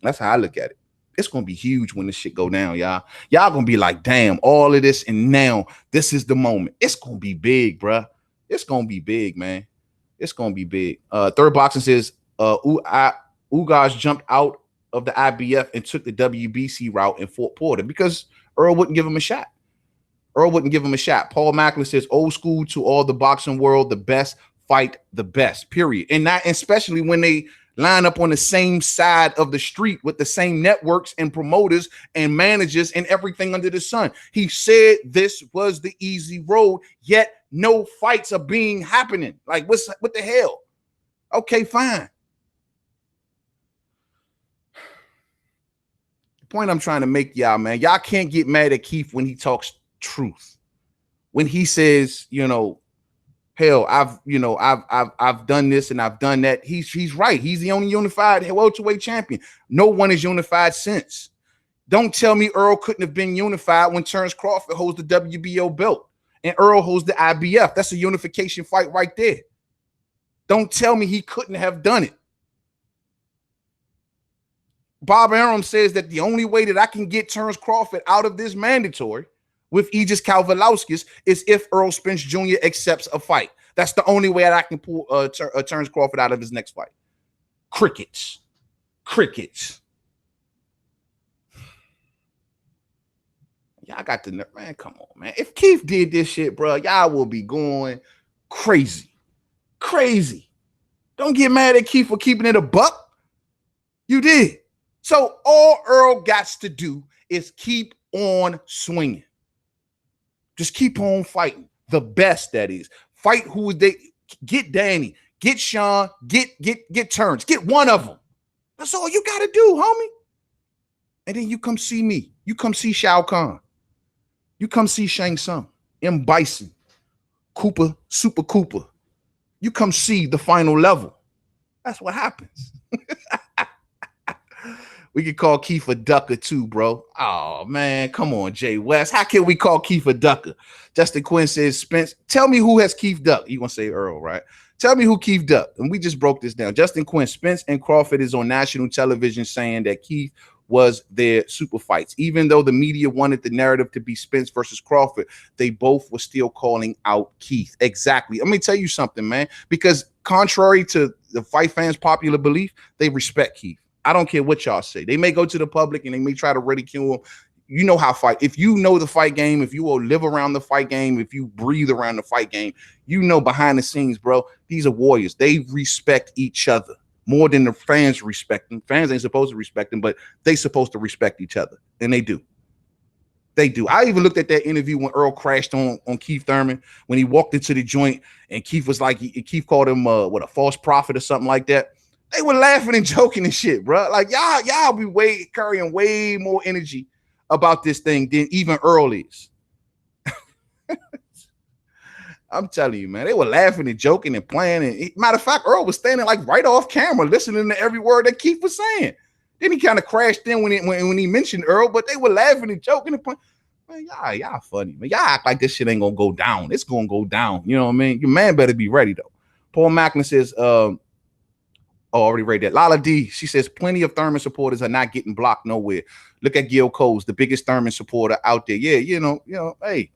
That's how I look at it. It's going to be huge when this shit go down, y'all. Y'all going to be like, damn, all of this, and now this is the moment. It's going to be big, bruh. It's going to be big, man. It's going to be big. Third Boxing says, Ugas jumped out of the IBF and took the WBC route in Fort Porter because Earl wouldn't give him a shot. Paul Macklin says, old school to all the boxing world, the best fight the best, period. And not especially when they line up on the same side of the street with the same networks and promoters and managers and everything under the sun. He said this was the easy road, yet no fights are happening. Like, what the hell? Okay, fine. Point I'm trying to make, y'all, man, y'all can't get mad at Keith when he talks truth. When he says, you know, hell, I've done this and I've done that. He's right. He's the only unified welterweight champion. No one is unified since. Don't tell me Earl couldn't have been unified when Terrence Crawford holds the WBO belt and Earl holds the IBF. That's a unification fight right there. Don't tell me he couldn't have done it. Bob Arum says that the only way that I can get Terrence Crawford out of this mandatory with Aegis Kalvalauskis is if Errol Spence Jr. accepts a fight. That's the only way that I can pull Terrence Crawford out of his next fight. Crickets. Crickets. Y'all got the nerve, man. Come on, man. If Keith did this shit, bro, y'all will be going crazy. Crazy. Don't get mad at Keith for keeping it a buck. You did. So all Errol got to do is keep on swinging. Just keep on fighting. The best, that is. Fight who they get. Danny, get Sean, get Terrence, get one of them. That's all you got to do, homie. And then you come see me. You come see Shao Kahn. You come see Shang Tsung, M. Bison, Cooper, Super Cooper. You come see the final level. That's what happens. We could call Keith a ducker too, bro. Oh, man, come on, Jay West. How can we call Keith a ducker? Justin Quinn says, Spence, tell me who has Keith ducked. You going to say Earl, right? Tell me who Keith ducked. And we just broke this down. Justin Quinn, Spence and Crawford is on national television saying that Keith was their super fights. Even though the media wanted the narrative to be Spence versus Crawford, they both were still calling out Keith. Exactly. Let me tell you something, man, because contrary to the fight fans' popular belief, they respect Keith. I don't care what y'all say. They may go to the public and they may try to ridicule him. You know how fight. If you know the fight game, if you will live around the fight game, if you breathe around the fight game, you know behind the scenes, bro, these are warriors. They respect each other more than the fans respect them. Fans ain't supposed to respect them, but they supposed to respect each other. And they do. They do. I even looked at that interview when Earl crashed on Keith Thurman, when he walked into the joint and Keith was like, Keith called him a false prophet or something like that. They were laughing and joking and shit, bro. Like y'all be carrying way more energy about this thing than even Earl is. I'm telling you, man, they were laughing and joking and playing. And matter of fact, Earl was standing like right off camera, listening to every word that Keith was saying. Then he kind of crashed in when he mentioned Earl, but they were laughing and joking and playing. Man, y'all funny, man. Y'all act like this shit ain't gonna go down. It's gonna go down. You know what I mean? Your man better be ready though. Paul Macklin says, already read that. Lala D, she says, plenty of Thurman supporters are not getting blocked nowhere. Look at Gil Coles, the biggest Thurman supporter out there. Yeah, you know, hey,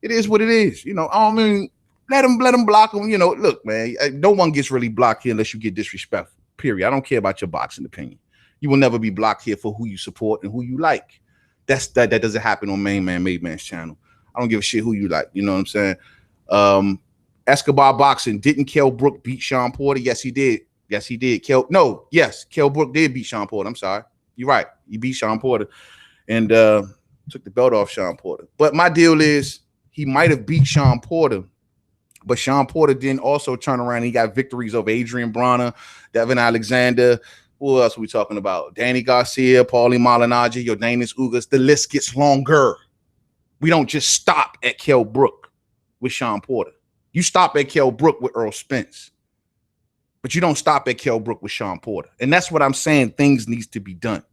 it is what it is. You know, I mean, let them block them. You know, look, man, no one gets really blocked here unless you get disrespectful, period. I don't care about your boxing opinion. You will never be blocked here for who you support and who you like. That doesn't happen on Main Man, Made Man's channel. I don't give a shit who you like. You know what I'm saying? Escobar Boxing, didn't Kell Brook beat Sean Porter? Yes, he did. Yes, he did. Kell Brook did beat Sean Porter. I'm sorry. You're right. He beat Sean Porter and took the belt off Sean Porter. But my deal is he might have beat Sean Porter, but Sean Porter didn't also turn around and he got victories over Adrian Bronner, Devin Alexander. Who else are we talking about? Danny Garcia, Paulie Malignaggi, Yordanis Ugas. The list gets longer. We don't just stop at Kell Brook with Sean Porter. You stop at Kell Brook with Errol Spence. But you don't stop at Kell Brook with Sean Porter. And that's what I'm saying. Things needs to be done.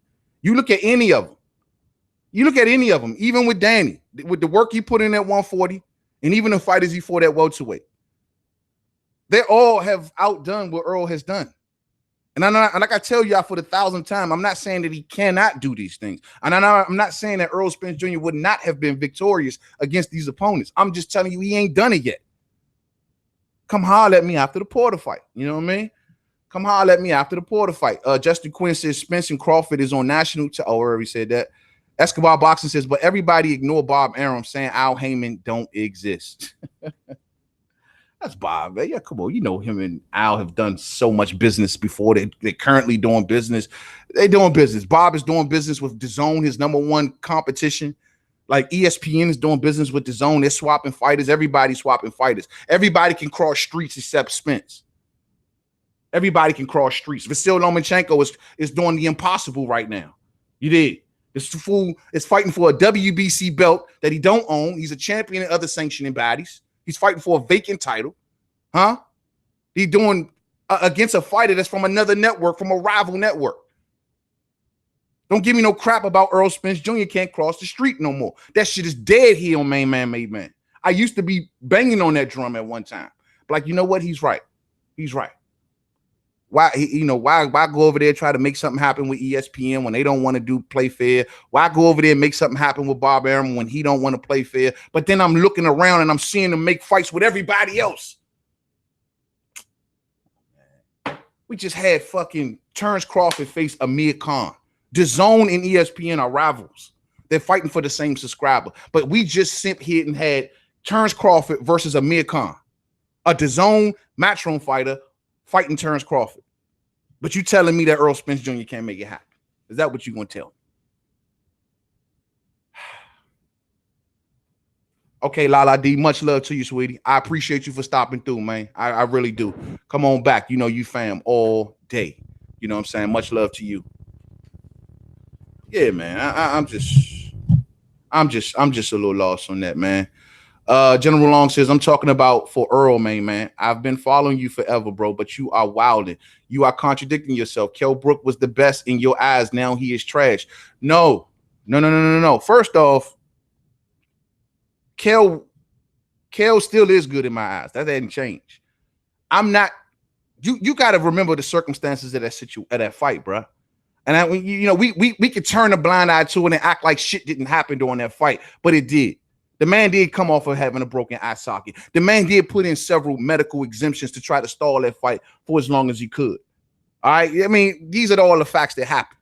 You look at any of them. Even with Danny, with the work he put in at 140, and even the fighters he fought at welterweight. They all have outdone what Earl has done. And like I tell y'all for the 1,000th time, I'm not saying that he cannot do these things. And I'm not saying that Errol Spence Jr. would not have been victorious against these opponents. I'm just telling you he ain't done it yet. Come holler at me after the Porter fight. You know what I mean? Come holler at me after the Porter fight. Justin Quinn says Spence and Crawford is on national. I already said that. Escobar Boxing says, but everybody ignore Bob Arum saying Al Heyman don't exist. That's Bob, man. Yeah, come on. You know him and Al have done so much business before. They're currently doing business. They're doing business. Bob is doing business with DAZN, his #1 competition. Like ESPN is doing business with DAZN. They're swapping fighters. Everybody's swapping fighters. Everybody can cross streets except Spence. Everybody can cross streets. Vasyl Lomachenko is doing the impossible right now. You did. This fool is fighting for a WBC belt that he don't own. He's a champion in other sanctioning bodies. He's fighting for a vacant title. Huh? He's doing against a fighter that's from another network, from a rival network. Don't give me no crap about Errol Spence Jr. can't cross the street no more. That shit is dead here on Main Man, Made Man. I used to be banging on that drum at one time. But like, you know what? He's right. He's right. Why go over there try to make something happen with ESPN when they don't want to play fair? Why go over there and make something happen with Bob Arum when he don't want to play fair? But then I'm looking around and I'm seeing them make fights with everybody else. We just had fucking Terrence Crawford faced Amir Khan. DAZN and ESPN are rivals. They're fighting for the same subscriber. But we just sent here and had Terrence Crawford versus Amir Khan, a DAZN Matchroom fighter fighting Terrence Crawford. But you telling me that Errol Spence Jr. can't make it happen? Is that what you gonna tell me? Okay, Lala D, much love to you, sweetie. I appreciate you for stopping through, man. I really do. Come on back. You know you fam all day. You know what I'm saying? Much love to you. Yeah, man. I'm just a little lost on that, man. General Long says, I'm talking about for Earl, man. I've been following you forever, bro, but you are wilding. You are contradicting yourself. Kell Brook was the best in your eyes. Now he is trash. No. First off, Kell still is good in my eyes. That hasn't changed. I'm not. You got to remember the circumstances of that fight, bro. And we could turn a blind eye to it and act like shit didn't happen during that fight, but it did. The man did come off of having a broken eye socket. The man did put in several medical exemptions to try to stall that fight for as long as he could. All right. I mean, these are all the facts that happen.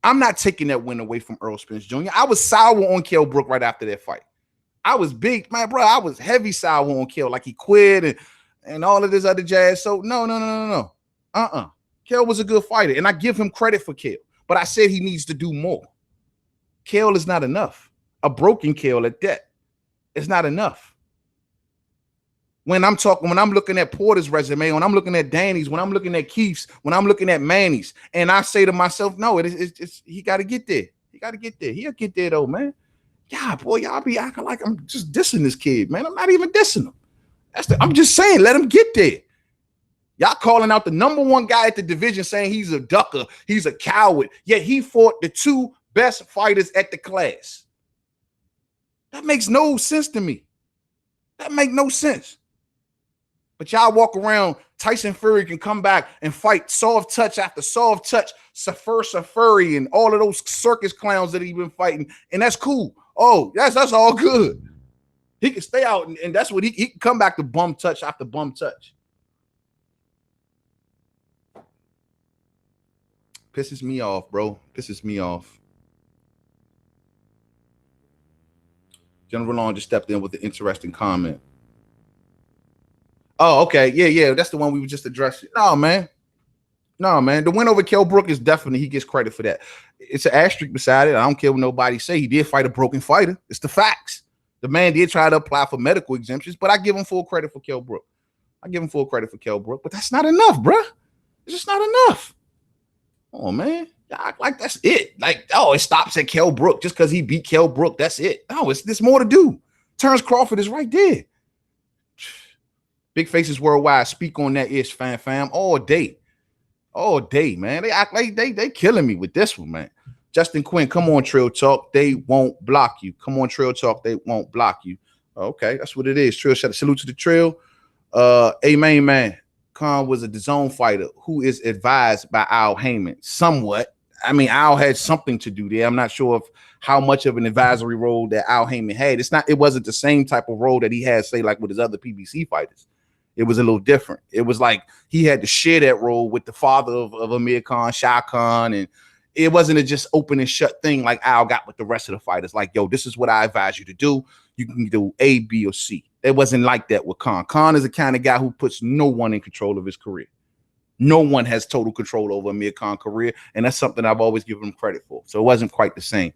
I'm not taking that win away from Errol Spence Jr. I was sour on Kell Brook right after that fight. I was big, man, bro. I was heavy sour on Kell, like he quit and all of this other jazz. So no. Kell was a good fighter, and I give him credit for Kell. But I said he needs to do more. Kell is not enough. A broken Kell at that. It's not enough. When I'm looking at Porter's resume, when I'm looking at Danny's, when I'm looking at Keith's, when I'm looking at Manny's, and I say to myself, no, it's he got to get there. He got to get there. He'll get there though, man. Yeah, boy, y'all be acting like I'm just dissing this kid, man. I'm not even dissing him. I'm just saying, let him get there. Y'all calling out the number one guy at the division saying he's a ducker, he's a coward, yet he fought the two best fighters at the class. That makes no sense to me. That makes no sense. But y'all walk around, Tyson Fury can come back and fight soft touch after soft touch, Safuri and all of those circus clowns that he's been fighting, and that's cool. Oh, that's all good. He can stay out, and that's what he can come back to bum touch after bum touch. Pisses me off, bro. Pisses me off. General Long just stepped in with an interesting comment. Oh, okay. Yeah. That's the one we were just addressing. No, man. The win over Kell Brook is definitely, he gets credit for that. It's an asterisk beside it. I don't care what nobody say. He did fight a broken fighter. It's the facts. The man did try to apply for medical exemptions, but I give him full credit for Kell Brook. But that's not enough, bro. It's just not enough. Oh, man. Like that's it. Like, oh, it stops at Kell Brook just because he beat Kell Brook. That's it. No, there's more to do. Terrence Crawford is right there. Big Faces Worldwide, speak on that ish, fam, all day, man. They act like they killing me with this one, man. Justin Quinn, come on, Trill Talk. They won't block you. Come on, Trill Talk. They won't block you. Okay, that's what it is. Trill, salute to the Trill. Amen, man. Khan was a DAZN fighter who is advised by Al Heyman. Somewhat. I mean, Al had something to do there. I'm not sure of how much of an advisory role that Al Heyman had. It wasn't the same type of role that he had, say, like with his other PBC fighters. It was a little different. It was like he had to share that role with the father of Amir Khan, Shah Khan, and it wasn't a just open and shut thing like Al got with the rest of the fighters. Like, yo, this is what I advise you to do. You can do A, B, or C. It wasn't like that with Khan. Khan is the kind of guy who puts no one in control of his career. No one has total control over Amir Khan's career, and that's something I've always given him credit for. So it wasn't quite the same.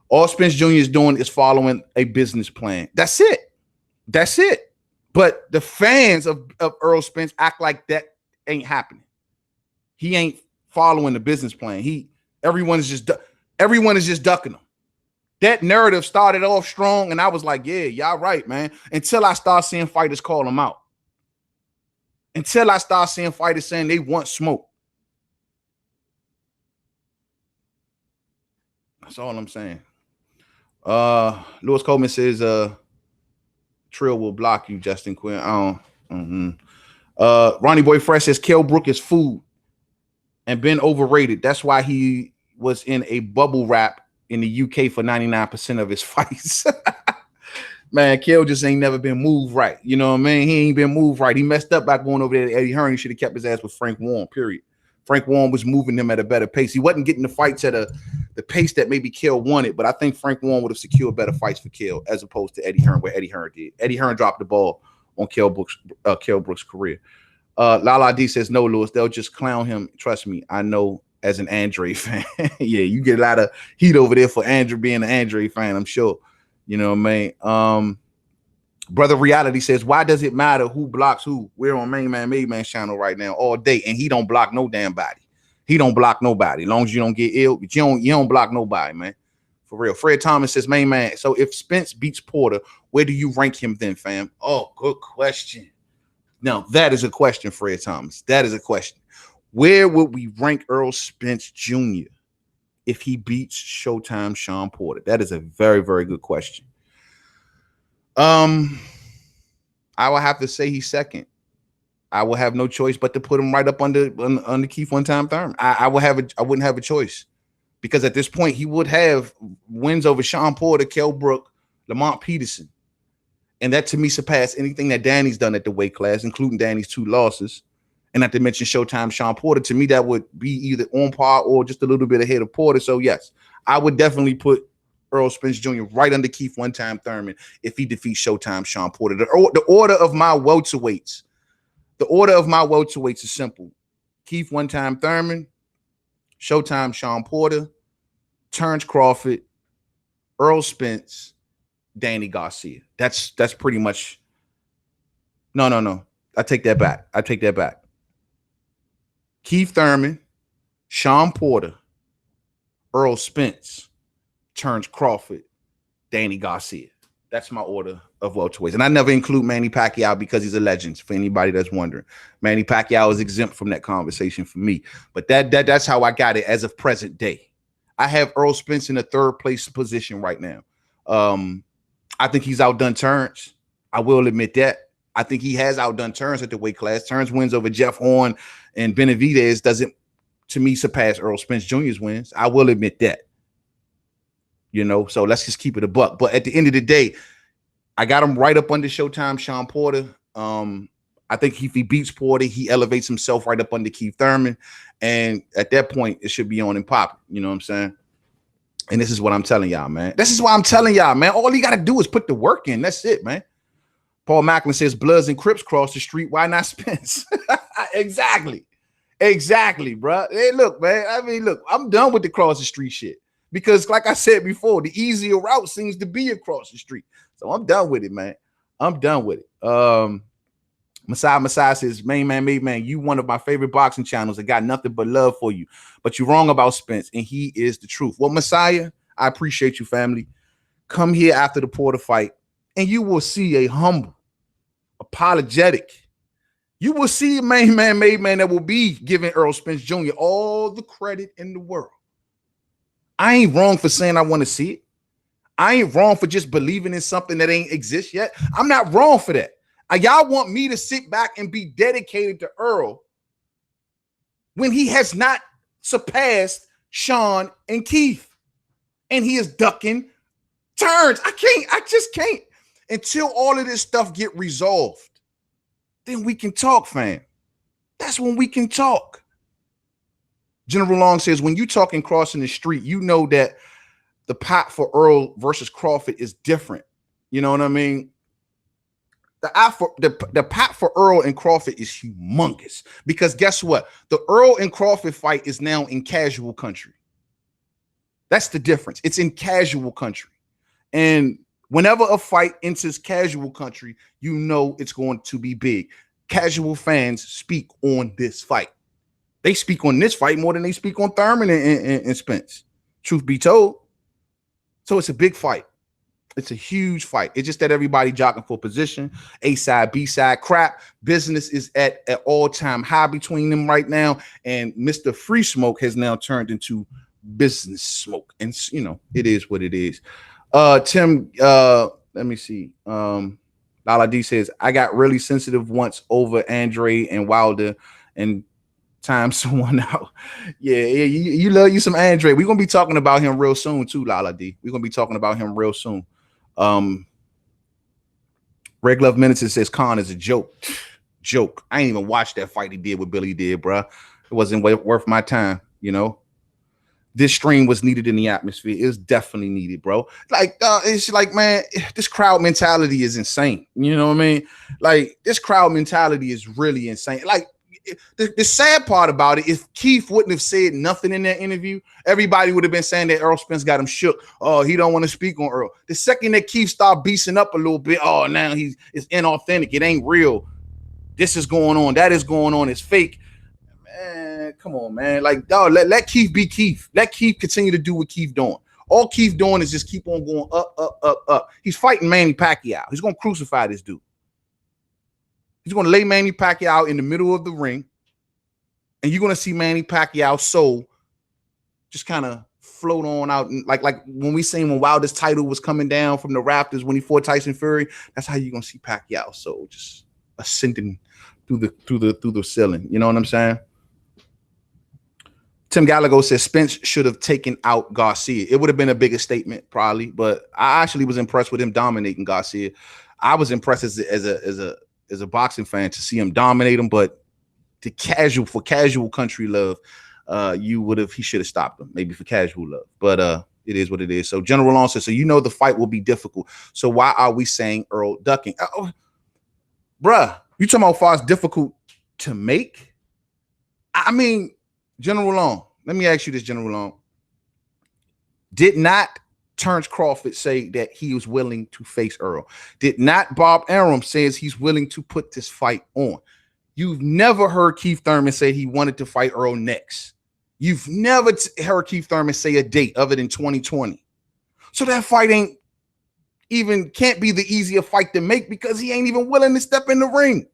All Spence Jr. is doing is following a business plan. That's it. But the fans of Errol Spence act like that ain't happening. He ain't following the business plan. Everyone is just ducking him. That narrative started off strong, and I was like, yeah, y'all right, man. Until I start seeing fighters call him out. Until I start seeing fighters saying they want smoke. That's all I'm saying. Lewis Coleman says, Trill will block you, Justin Quinn. Ronnie Boy Fresh says Kell Brook is food and been overrated. That's why he was in a bubble wrap in the UK for 99% of his fights. Man, Kell just ain't never been moved right. You know what I mean? He ain't been moved right. He messed up by going over there to Eddie Hearn. He should have kept his ass with Frank Warren, period. Frank Warren was moving them at a better pace. He wasn't getting the fights at the pace that maybe Kell wanted, but I think Frank Warren would have secured better fights for Kell as opposed to Eddie Hearn, where Eddie Hearn did. Eddie Hearn dropped the ball on Kell Brook's career. Lala D says, no, Lewis, they'll just clown him. Trust me, I know as an Andre fan. Yeah, you get a lot of heat over there for Andre being an Andre fan, I'm sure. You know what I mean? Brother Reality says, why does it matter who blocks who? We're on Main Man, Made Man channel right now all day, and he don't block no damn body. He don't block nobody. As long as you don't get ill, but you don't block nobody, man. For real. Fred Thomas says, Main Man, so if Spence beats Porter, where do you rank him then, fam? Oh, good question. Now, that is a question, Fred Thomas. That is a question. Where would we rank Errol Spence Jr. if he beats Showtime Sean Porter? That is a very, very good question. I will have to say he's second. I will have no choice but to put him right up under Keith One-Time Thurman. I wouldn't have a choice, because at this point he would have wins over Sean Porter, Kell Brook, Lamont Peterson, and that to me surpassed anything that Danny's done at the weight class, including Danny's 2 losses. And not to mention Showtime Sean Porter. To me, that would be either on par or just a little bit ahead of Porter. So yes, I would definitely put Errol Spence Jr. right under Keith One-Time Thurman if he defeats Showtime Sean Porter. The order of my welterweights. The order of my welterweights is simple: Keith One-Time Thurman, Showtime Sean Porter, Terrence Crawford, Errol Spence, Danny Garcia. That's pretty much. No. I take that back. Keith Thurman, Sean Porter, Errol Spence, Terrence Crawford, Danny Garcia. That's my order of welterweights. And I never include Manny Pacquiao because he's a legend, for anybody that's wondering. Manny Pacquiao is exempt from that conversation for me. But that's how I got it as of present day. I have Errol Spence in the 3rd place position right now. I think he's outdone Terrence. I will admit that. I think he has outdone Terrence at the weight class. Terrence wins over Jeff Horn and Benavidez doesn't, to me, surpass Errol Spence Jr.'s wins. I will admit that. You know, so let's just keep it a buck. But at the end of the day, I got him right up under Showtime Sean Porter. I think if he beats Porter, he elevates himself right up under Keith Thurman. And at that point, it should be on and pop. You know what I'm saying? And this is what I'm telling y'all, man. This is what I'm telling y'all, man. All you got to do is put the work in. That's it, man. Paul Macklin says, Bloods and Crips cross the street. Why not Spence? Exactly, bro. Hey, look, man. I mean, look, I'm done with the cross the street shit. Because like I said before, the easier route seems to be across the street. So I'm done with it, man. I'm done with it. Messiah says, Main Man, Made Man, you one of my favorite boxing channels. I got nothing but love for you. But you're wrong about Spence, and he is the truth. Well, Messiah, I appreciate you, family. Come here after the Porter fight, and you will see a humble, apologetic. You will see a Main Man, Made Man that will be giving Errol Spence Jr. all the credit in the world. I ain't wrong for saying I want to see it. I ain't wrong for just believing in something that ain't exist yet. I'm not wrong for that. Y'all want me to sit back and be dedicated to Errol when he has not surpassed Sean and Keith, and he is ducking turns. I just can't. Until all of this stuff get resolved, then we can talk, fam. That's when we can talk. General Long says, when you talking crossing the street, you know that the pot for Errol versus Crawford is different. You know what I mean? The pot for Errol and Crawford is humongous, because guess what? The Errol and Crawford fight is now in casual country. That's the difference. It's in casual country. And whenever a fight enters casual country, you know it's going to be big. Casual fans speak on this fight. They speak on this fight more than they speak on Thurman and Spence, truth be told. So it's a big fight. It's a huge fight. It's just that everybody jockeying for position. A side, B side, crap. Business is at an all-time high between them right now. And Mr. Free Smoke has now turned into business smoke. And, you know, it is what it is. Tim, let me see. Lala D says, I got really sensitive once over Andre and Wilder and time someone out. Yeah, you love you some Andre. We're gonna be talking about him real soon too, Lala D. We're gonna be talking about him real soon. Red Glove Minister says Khan is a joke. I ain't even watched that fight he did with Billy did, bro. It wasn't worth my time, you know. This stream was needed in the atmosphere. It was definitely needed, bro. Like, it's like, man, this crowd mentality is insane. You know what I mean? Like, this crowd mentality is really insane. Like, the sad part about it is Keith wouldn't have said nothing in that interview. Everybody would have been saying that Errol Spence got him shook. Oh, he don't want to speak on Earl. The second that Keith started beasting up a little bit, oh, now it's inauthentic. It ain't real. This is going on. That is going on. It's fake. Man, come on, man. Like, dog, let Keith be Keith. Let Keith continue to do what Keith doing. All Keith doing is just keep on going up, up, up, up. He's fighting Manny Pacquiao. He's going to crucify this dude. He's going to lay Manny Pacquiao in the middle of the ring, and you're going to see Manny Pacquiao's soul just kind of float on out. And like when we seen when Wilder's title was coming down from the rafters when he fought Tyson Fury, that's how you're going to see Pacquiao's soul just ascending through the ceiling. You know what I'm saying? Tim Gallagher says Spence should have taken out Garcia. It would have been a bigger statement, probably, but I actually was impressed with him dominating Garcia. I was impressed as a boxing fan to see him dominate him, but for casual country love, he should have stopped him, maybe for casual love. But it is what it is. So General Long says, so you know the fight will be difficult. So why are we saying Earl ducking? Bruh, you talking about far as difficult to make? I mean, General Long, let me ask you this, General Long. Did not Terrence Crawford say that he was willing to face Earl? Did not Bob Arum says he's willing to put this fight on? You've never heard Keith Thurman say he wanted to fight Earl next. You've never heard Keith Thurman say a date other than 2020. So that fight can't be the easier fight to make because he ain't even willing to step in the ring.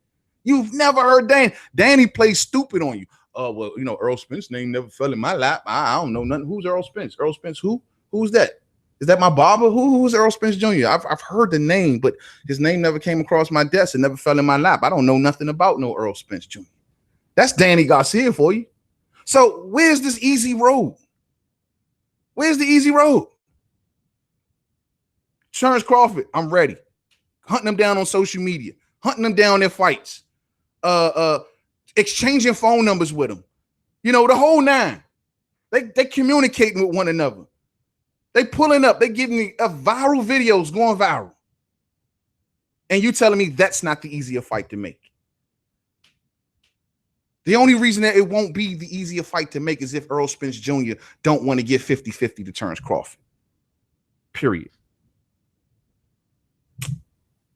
You've never heard Danny plays stupid on you. Well, you know, Errol Spence's name never fell in my lap. I don't know nothing. Who's Errol Spence? Errol Spence who? Who's that? Is that my barber? Who's Errol Spence Jr.? I've heard the name, but his name never came across my desk. It never fell in my lap. I don't know nothing about no Errol Spence Jr. That's Danny Garcia for you. So where's this easy road? Where's the easy road? Terrence Crawford, I'm ready. Hunting them down on social media. Hunting them down their fights. Exchanging phone numbers with them. You know, the whole nine. They communicating with one another. They pulling up. They giving me viral videos going viral. And you telling me that's not the easier fight to make. The only reason that it won't be the easier fight to make is if Errol Spence Jr. don't want to give 50-50 to Terrence Crawford. Period.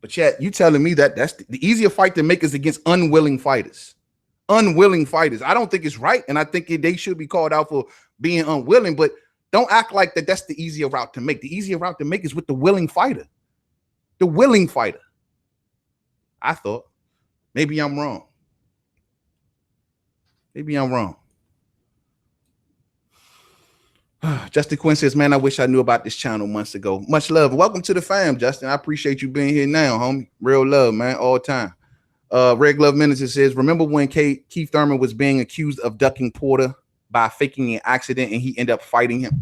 But yet, you telling me that that's the easier fight to make is against unwilling fighters. Unwilling fighters. I don't think it's right, and I think they should be called out for being unwilling, but don't act like that's the easier route to make. The easier route to make is with the willing fighter. The willing fighter. I thought. Maybe I'm wrong. Maybe I'm wrong. Justin Quinn says, man, I wish I knew about this channel months ago. Much love. Welcome to the fam, Justin. I appreciate you being here now, homie. Real love, man, all the time. Red Glove Minister says, remember when Keith Thurman was being accused of ducking Porter by faking an accident and he ended up fighting him?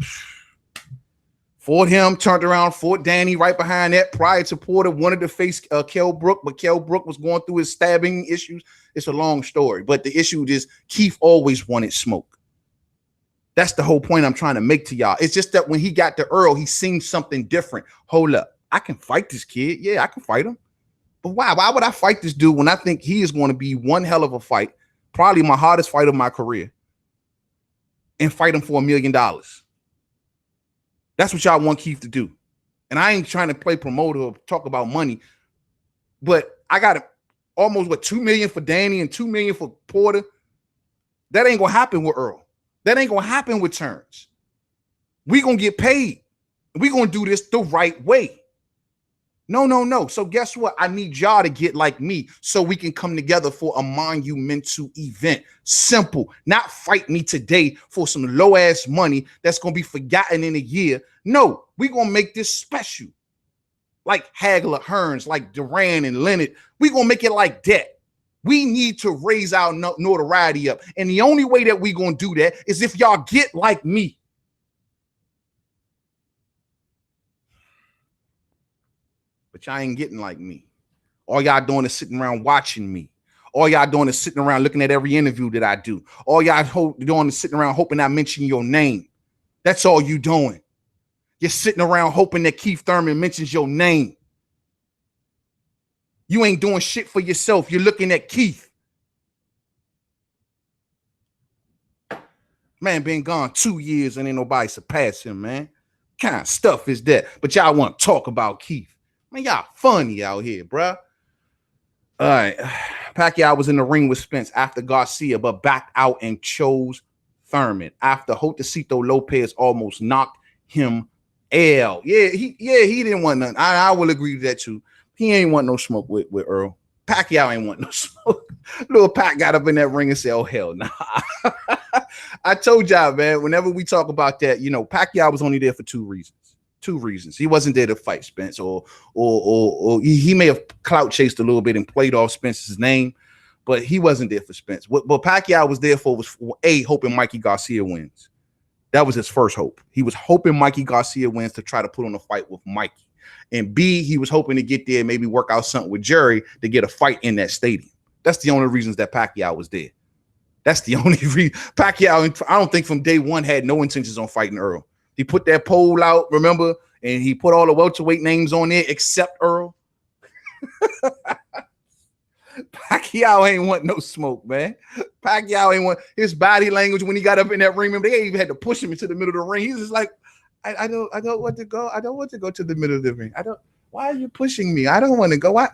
Fought him, turned around, fought Danny right behind that. Prior to Porter, wanted to face Kell Brook, but Kell Brook was going through his stabbing issues. It's a long story, but the issue is Keith always wanted smoke. That's the whole point I'm trying to make to y'all. It's just that when he got to Earl, he seen something different. Hold up. I can fight this kid. Yeah, I can fight him. But why? Why would I fight this dude when I think he is going to be one hell of a fight, probably my hardest fight of my career, and fight him for $1 million? That's what y'all want Keith to do. And I ain't trying to play promoter or talk about money, but I got almost, $2 million for Danny and $2 million for Porter. That ain't going to happen with Earl. That ain't going to happen with Terrence. We going to get paid. We going to do this the right way. No. So guess what? I need y'all to get like me so we can come together for a monumental event. Simple. Not fight me today for some low-ass money that's going to be forgotten in a year. No, we going to make this special. Like Hagler, Hearns, like Duran and Leonard. We going to make it like that. We need to raise our notoriety up. And the only way that we going to do that is if y'all get like me. But y'all ain't getting like me. All y'all doing is sitting around watching me. All y'all doing is sitting around looking at every interview that I do. All y'all doing is sitting around hoping I mention your name. That's all you doing. You're sitting around hoping that Keith Thurman mentions your name. You ain't doing shit for yourself. You're looking at Keith. Man, been gone 2 years and ain't nobody surpassed him, man. What kind of stuff is that? But y'all want to talk about Keith. Man, y'all funny out here, bruh. All right. Pacquiao was in the ring with Spence after Garcia, but backed out and chose Thurman after Josecito Lopez almost knocked him out. Yeah, he didn't want none. I will agree with that too. He ain't want no smoke with Earl. Pacquiao ain't want no smoke. Little Pac got up in that ring and said, "Oh hell nah." I told y'all, man, whenever we talk about that, you know, Pacquiao was only there for two reasons. He wasn't there to fight Spence, or he may have clout chased a little bit and played off Spence's name, but he wasn't there for Spence. What Pacquiao was there for was hoping Mikey Garcia wins. That was his first hope. He was hoping Mikey Garcia wins to try to put on a fight with Mikey. And B, he was hoping to get there and maybe work out something with Jerry to get a fight in that stadium. That's the only reasons that Pacquiao was there. That's the only reason. Pacquiao, I don't think from day one had no intentions on fighting Earl. He put that poll out, remember? And he put all the welterweight names on there except Earl. Pacquiao ain't want no smoke, man. Pacquiao ain't want his body language when he got up in that ring. Remember, they even had to push him into the middle of the ring. He's just like, I don't want to go. I don't want to go to the middle of the ring. Why are you pushing me? I don't want to go. Why?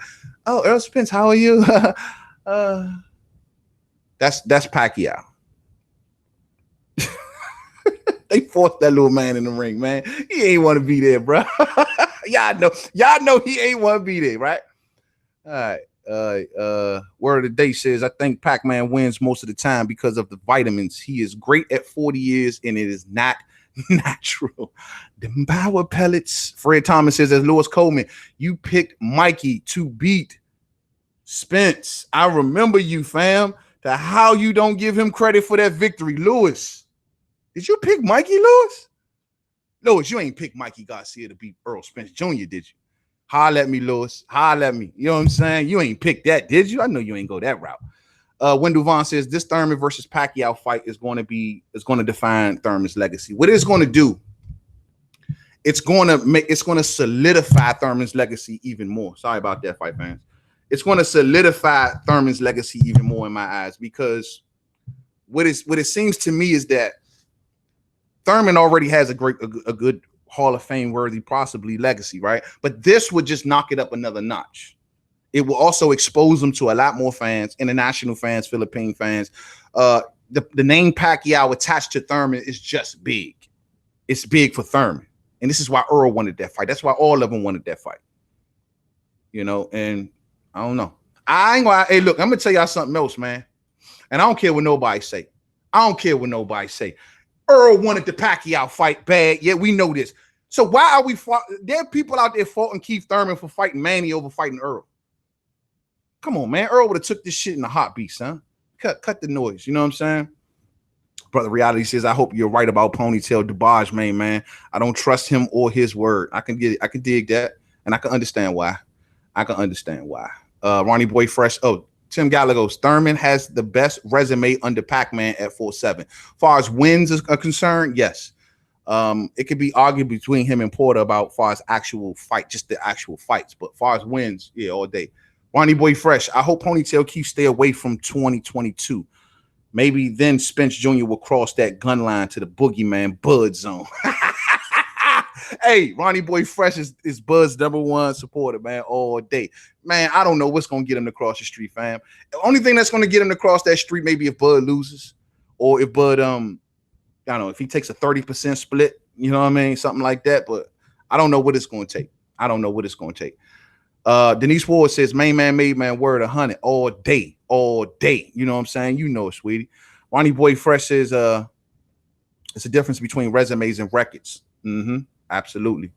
Oh, Errol Spence, how are you? That's Pacquiao. They forced that little man in the ring, man. He ain't want to be there, bro. Y'all know he ain't want to be there, right? All right. Word of the day says, I think Pac-Man wins most of the time because of the vitamins. He is great at 40 years, and it is not natural. The power pellets. Fred Thomas says, as Lewis Coleman, you picked Mikey to beat Spence. I remember you, fam. To how you don't give him credit for that victory. Lewis, did you pick Mikey, Lewis? Lewis, you ain't picked Mikey Garcia to beat Errol Spence Jr., did you? Holla at me, Lewis. Holla at me. You know what I'm saying? You ain't picked that, did you? I know you ain't go that route. Wendell Vaughn says this Thurman versus Pacquiao fight is going to define Thurman's legacy. What it's going to do, it's going to solidify Thurman's legacy even more. Sorry about that, fight fans. It's going to solidify Thurman's legacy even more in my eyes, because what it seems to me is that Thurman already has a good Hall of Fame worthy possibly legacy, right? But this would just knock it up another notch. It will also expose him to a lot more fans, international fans, Philippine fans. The name Pacquiao attached to Thurman is just big. It's big for Thurman. And this is why Earl wanted that fight. That's why all of them wanted that fight. You know, and I don't know. I ain't gonna, hey, look, I'm gonna tell y'all something else, man. And I don't care what nobody say. Earl wanted the Pacquiao fight bad. Yeah, we know this. So why are we there are people out there faulting Keith Thurman for fighting Manny over fighting Earl? Come on, man. Earl would have took this shit in a heartbeat, son. Cut the noise. You know what I'm saying? Brother Reality says, I hope you're right about Ponytail DeBarge, man. I don't trust him or his word. I can dig that, and I can understand why. Ronnie Boy Fresh. Oh, Tim Gallagher, Thurman has the best resume under Pac-Man at 4-7. Far as wins are concerned, yes. It could be argued between him and Porter about far as actual fight, just the actual fights. But far as wins, yeah, all day. Ronnie Boy Fresh. I hope Ponytail keeps stay away from 2022. Maybe then Spence Jr. will cross that gun line to the boogeyman Bud zone. Hey, Ronnie Boy Fresh is Bud's #1 supporter, man, all day. Man, I don't know what's going to get him to cross the street, fam. The only thing that's going to get him to cross that street, maybe if Bud loses, or if Bud, I don't know, if he takes a 30% split, you know what I mean? Something like that. But I don't know what it's going to take. Denise Ward says, main man, made man, word 100 all day. You know what I'm saying? You know it, sweetie. Ronnie Boy Fresh says, it's a difference between resumes and records. Absolutely.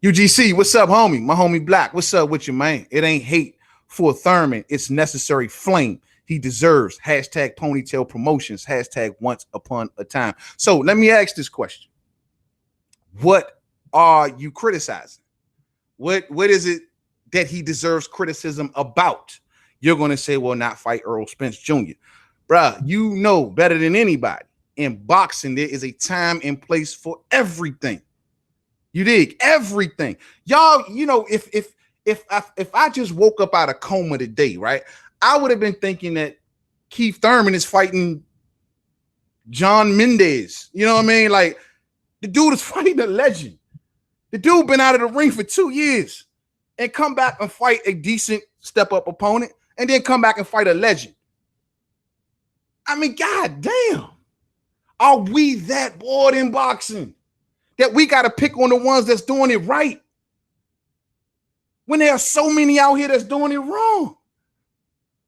UGC, what's up, homie? My homie Black, what's up with you, man? It ain't hate for Thurman. It's necessary flame. He deserves. Hashtag Ponytail Promotions. Hashtag Once Upon a Time. So let me ask this question. What are you criticizing? What is it that he deserves criticism about? you're going to say, well, not fight Errol Spence Jr. Bruh, you know better than anybody. In boxing, there is a time and place for everything. You dig? Everything. Y'all, you know, if I just woke up out of coma today, right? I would have been thinking that Keith Thurman is fighting John Mendez. You know what I mean? Like, the dude is fighting a legend. The dude been out of the ring for 2 years and come back and fight a decent step-up opponent and then come back and fight a legend. I mean, god damn. Are we that bored in boxing that we got to pick on the ones that's doing it right when there are so many out here that's doing it wrong?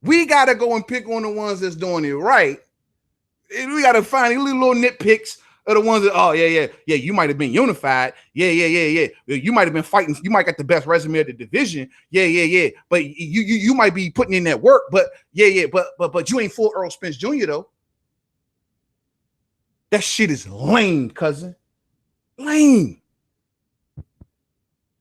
We got to go and pick on the ones that's doing it right. And we got to find these little nitpicks of the ones that, oh, yeah, you might have been unified. Yeah. You might have been fighting. You might got the best resume of the division. Yeah. But you might be putting in that work. But but you ain't full Errol Spence Jr. though. That shit is lame, cousin. Lame.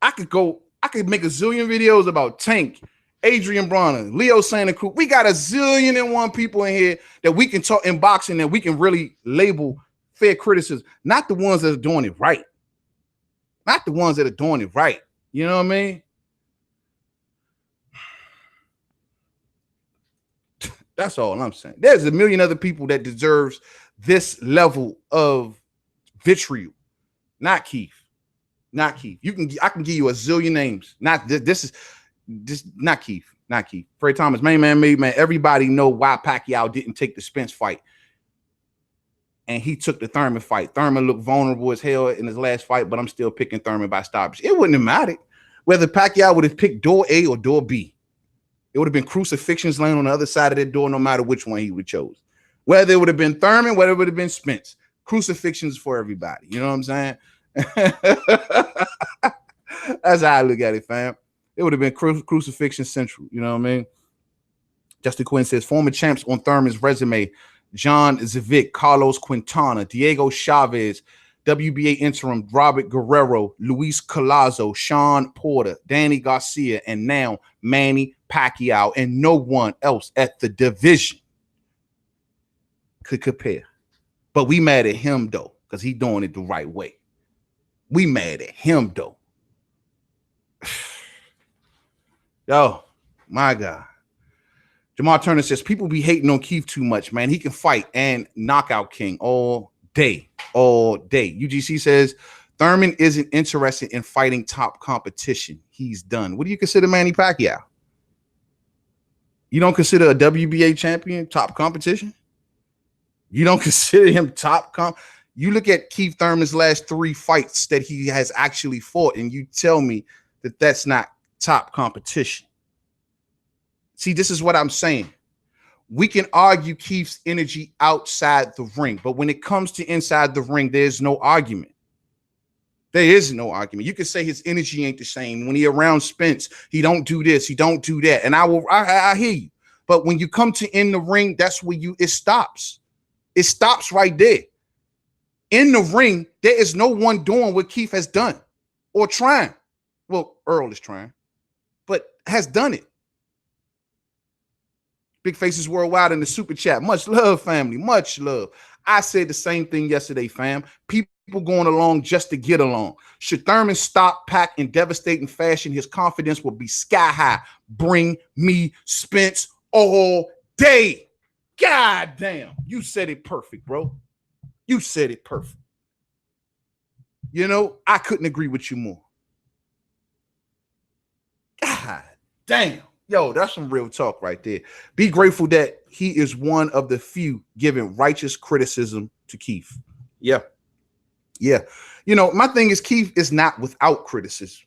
I could make a zillion videos about Tank, Adrian Bronner, Leo Santa Cruz. We got a zillion and one people in here that we can talk in boxing that we can really label fair criticism. Not the ones that are doing it right. Not the ones that are doing it right. You know what I mean? That's all I'm saying. There's a million other people that deserves this level of vitriol. Not Keith. Not Keith. I can give you a zillion names. Not this not Keith. Not Keith. Freddie Thomas, man. Everybody know why Pacquiao didn't take the Spence fight. And he took the Thurman fight. Thurman looked vulnerable as hell in his last fight, but I'm still picking Thurman by stoppage. It wouldn't have mattered whether Pacquiao would have picked door A or door B. It would have been crucifixions laying on the other side of that door, no matter which one he would chose. Whether it would have been Thurman, whether it would have been Spence. Crucifixions for everybody. You know what I'm saying? That's how I look at it, fam. It would have been crucifixion central. You know what I mean? Justin Quinn says, former champs on Thurman's resume: John Zivik, Carlos Quintana, Diego Chavez, WBA interim Robert Guerrero, Luis Collazo, Sean Porter, Danny Garcia, and now Manny Pacquiao, and no one else at the division could compare. But we mad at him, though, because he doing it the right way. We mad at him, though. Yo, my God. Jamal Turner says, people be hating on Keith too much, man. He can fight and knockout king all day, all day. UGC says, Thurman isn't interested in fighting top competition. He's done. What do you consider Manny Pacquiao? You don't consider a WBA champion top competition? You don't consider him top comp? You look at Keith Thurman's last 3 fights that he has actually fought, and you tell me that that's not top competition. See, this is what I'm saying. We can argue Keith's energy outside the ring, but when it comes to inside the ring, there's no argument. There is no argument. You can say his energy ain't the same. When he around Spence, he don't do this, he don't do that. And I hear you. But when you come to in the ring, that's where it stops. It stops right there. In the ring, there is no one doing what Keith has done or trying. Well, Earl is trying, but has done it. Big Faces Worldwide in the super chat. Much love, family. Much love. I said the same thing yesterday, fam. People going along just to get along. Should Thurman stop Pac in devastating fashion, his confidence will be sky high. Bring me Spence all day. God damn. You said it perfect, bro. You said it perfect. You know, I couldn't agree with you more. God damn. Yo, that's some real talk right there. Be grateful that he is one of the few giving righteous criticism to Keith. Yeah. Yeah. You know, my thing is Keith is not without criticism.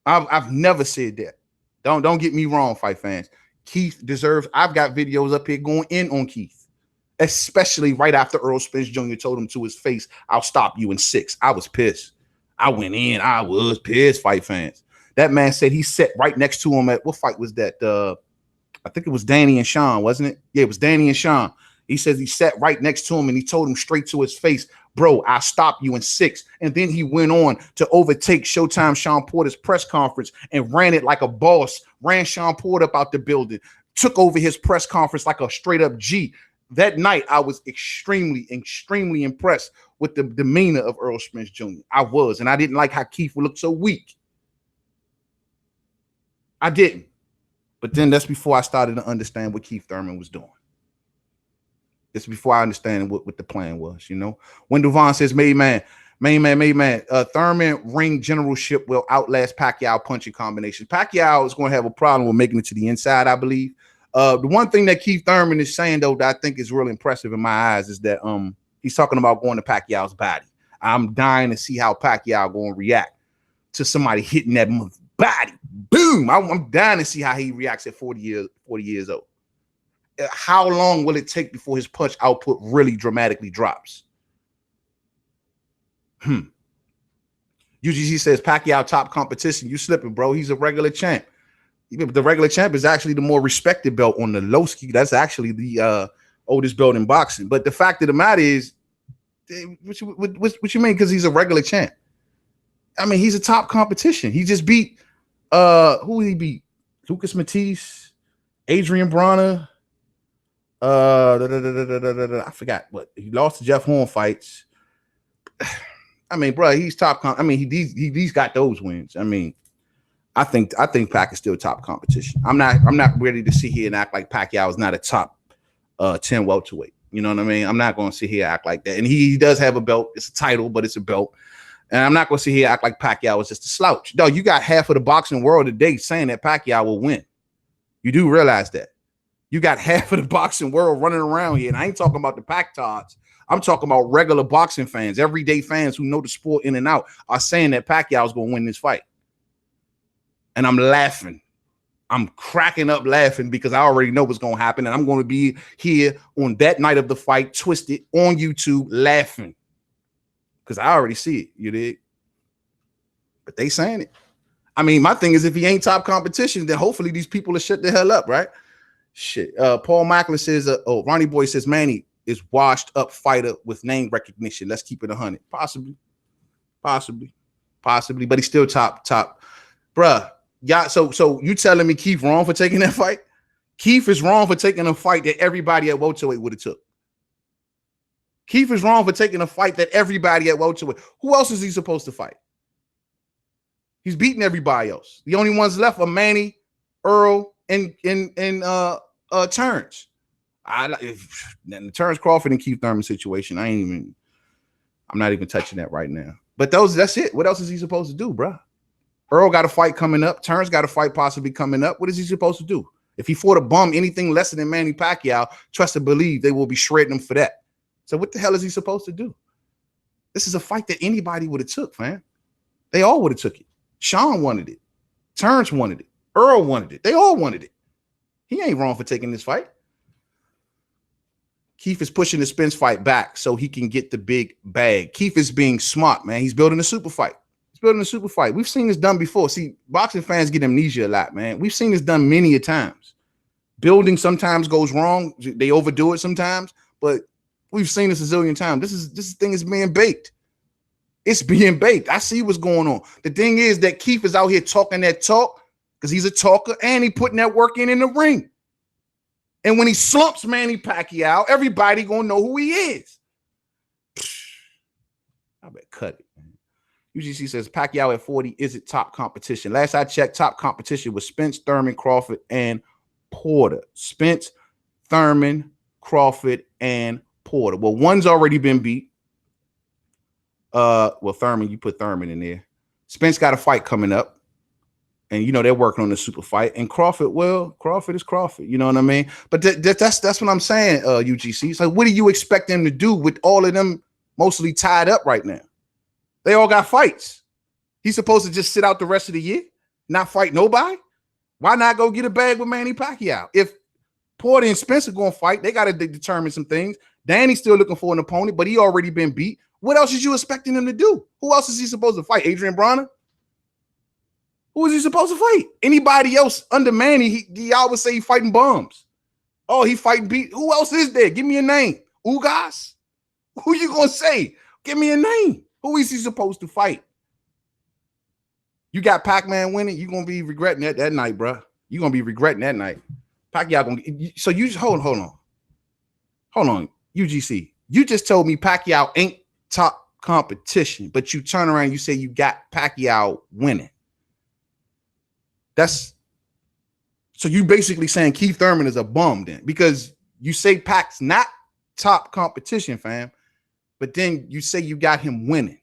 I've never said that. Don't get me wrong, fight fans. Keith deserves, I've got videos up here going in on Keith, especially right after Errol Spence Jr. told him to his face, I'll stop you in 6. I was pissed. I went in. I was pissed, fight fans. That man said he sat right next to him at, what fight was that? I think it was Danny and Sean, wasn't it? Yeah, it was Danny and Sean. He says he sat right next to him and he told him straight to his face, bro, I'll stop you in 6. And then he went on to overtake Showtime Sean Porter's press conference and ran it like a boss, ran Sean Porter up out the building, took over his press conference like a straight up G. That night, I was extremely impressed with the demeanor of Errol Spence Jr. I was, and I didn't like how Keith looked so weak. I didn't. But then that's before I started to understand what Keith Thurman was doing. It's before I understand what the plan was, you know. When Devon says, main man, Thurman ring generalship will outlast Pacquiao punching combination. Pacquiao is going to have a problem with making it to the inside, I believe. The one thing that Keith Thurman is saying, though, that I think is really impressive in my eyes is that he's talking about going to Pacquiao's body. I'm dying to see how Pacquiao going to react to somebody hitting that body. Boom! I'm dying to see how he reacts at 40 years old. How long will it take before his punch output really dramatically drops? UGC says Pacquiao top competition. You slipping, bro. He's a regular champ. The regular champ is actually the more respected belt on the low ski. That's actually the oldest belt in boxing. But the fact of the matter is, what you mean? Because he's a regular champ. I mean, he's a top competition. He just beat who did he beat? Lucas Matisse, Adrian Bronner. I forgot what he lost to Jeff Horn fights. I mean, bro, he's top. I mean, he's got those wins. I mean, I think Pac is still top competition. I'm not ready to sit here and act like Pacquiao is not a top 10 welterweight. You know what I mean? I'm not going to sit here and act like that. And he does have a belt. It's a title, but it's a belt. And I'm not going to sit here and act like Pacquiao is just a slouch. No, you got half of the boxing world today saying that Pacquiao will win. You do realize that. You got half of the boxing world running around here. And I ain't talking about the Pac-Tods. I'm talking about regular boxing fans, everyday fans who know the sport in and out are saying that Pacquiao is going to win this fight. And I'm laughing. I'm cracking up laughing because I already know what's going to happen. And I'm going to be here on that night of the fight, twisted on YouTube, laughing. Because I already see it. You did. But they saying it. I mean, my thing is if he ain't top competition, then hopefully these people will shut the hell up, right? Shit. Paul Macklin says, Ronnie Boy says, Manny is washed up fighter with name recognition. Let's keep it 100. Possibly. But he's still top. Bruh. Yeah, so you telling me Keith wrong for taking that fight? Keith is wrong for taking a fight that everybody at welterweight would have took. Keith is wrong for taking a fight that everybody at welterweight. Who else is he supposed to fight? He's beating everybody else. The only ones left are Manny, Earl, and Terrence. The Terrence Crawford and Keith Thurman situation. I'm not even touching that right now. But that's it. What else is he supposed to do, bro? Earl got a fight coming up. Terrence got a fight possibly coming up. What is he supposed to do? If he fought a bum anything less than Manny Pacquiao, trust and believe they will be shredding him for that. So what the hell is he supposed to do? This is a fight that anybody would have took, fam. They all would have took it. Sean wanted it. Terrence wanted it. Earl wanted it. They all wanted it. He ain't wrong for taking this fight. Keith is pushing the Spence fight back so he can get the big bag. Keith is being smart, man. He's building a super fight. We've seen this done before. See, boxing fans get amnesia a lot, man. We've seen this done many a times. Building sometimes goes wrong. They overdo it sometimes, but we've seen this a zillion times. This thing is being baked. It's being baked. I see what's going on. The thing is that Keith is out here talking that talk because he's a talker and he putting that work in the ring. And when he slumps Manny Pacquiao, everybody gonna know who he is. I bet cut it. UGC says Pacquiao at 40 isn't top competition. Last I checked, top competition was Spence, Thurman, Crawford, and Porter. Spence, Thurman, Crawford, and Porter. Well, one's already been beat. Well, Thurman, you put Thurman in there. Spence got a fight coming up. And, you know, they're working on the super fight. And Crawford, well, Crawford is Crawford. You know what I mean? But that's what I'm saying, UGC. So what do you expect them to do with all of them mostly tied up right now? They all got fights. He's supposed to just sit out the rest of the year, not fight nobody? Why not go get a bag with Manny Pacquiao? If Porter and Spence are going to fight, they got to determine some things. Danny's still looking for an opponent, but he already been beat. What else is you expecting him to do? Who else is he supposed to fight? Adrian Bronner? Who is he supposed to fight? Anybody else under Manny, he always say he fighting bums. Oh, he fighting beat. Who else is there? Give me a name. Ugas? Who you going to say? Give me a name. Who is he supposed to fight? You got Pac-Man winning, you're going to be regretting that night, bro. You're going to be regretting that night. Pacquiao gonna. So you hold on, UGC. You just told me Pacquiao ain't top competition, but you turn around and you say you got Pacquiao winning. That's so you basically saying Keith Thurman is a bum then, because you say Pac's not top competition, fam, but then you say you got him winning.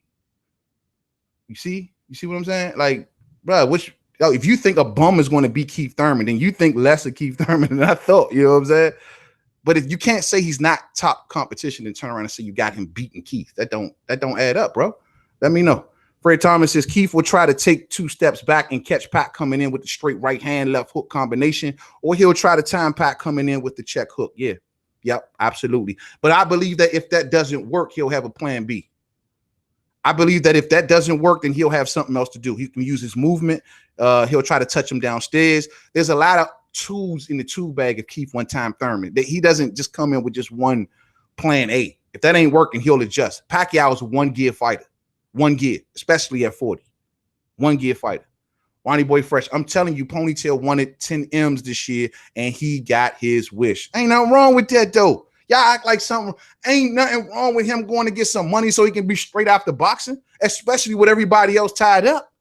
You see what I'm saying? Like, bro, if you think a bum is going to beat Keith Thurman, then you think less of Keith Thurman than I thought. You know what I'm saying? But if you can't say he's not top competition and turn around and say you got him beating Keith, that don't add up, bro. Let me know. Fred Thomas says Keith will try to take 2 steps back and catch Pac coming in with the straight right hand, left hook combination, or he'll try to time Pac coming in with the check hook. Yeah. Yep, absolutely. But I believe that if that doesn't work, he'll have a plan B. I believe that if that doesn't work, then he'll have something else to do. He can use his movement. He'll try to touch him downstairs. There's a lot of tools in the tool bag of Keith one-time Thurman. That he doesn't just come in with just one plan A. If that ain't working, he'll adjust. Pacquiao is a one-gear fighter. One gear, especially at 40. One gear fighter. Ronnie Boy Fresh, I'm telling you, Ponytail wanted 10 M's this year, and he got his wish. Ain't nothing wrong with that, though. Y'all act like something. Ain't nothing wrong with him going to get some money so he can be straight after boxing, especially with everybody else tied up.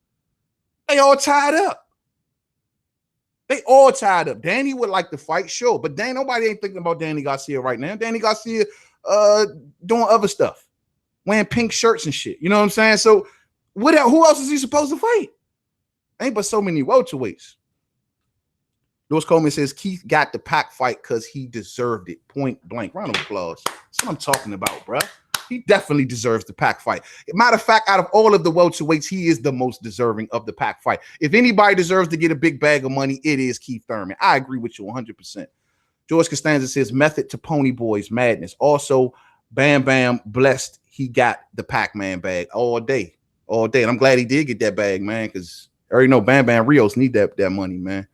They all tied up. They all tied up. Danny would like to fight, sure, but nobody ain't thinking about Danny Garcia right now. Danny Garcia doing other stuff, wearing pink shirts and shit. You know what I'm saying? So who else is he supposed to fight? Ain't but so many welterweights. Lewis Coleman says Keith got the Pac fight because he deserved it. Point blank. Round of applause. That's what I'm talking about, bro. He definitely deserves the Pac fight. Matter of fact, out of all of the welterweights, he is the most deserving of the Pac fight. If anybody deserves to get a big bag of money, it is Keith Thurman. I agree with you 100%. George Costanza says method to Pony Boy's madness. Also, Bam Bam blessed he got the Pac-Man bag all day. And I'm glad he did get that bag, man, because I already know Bam Bam Rios need that money, man.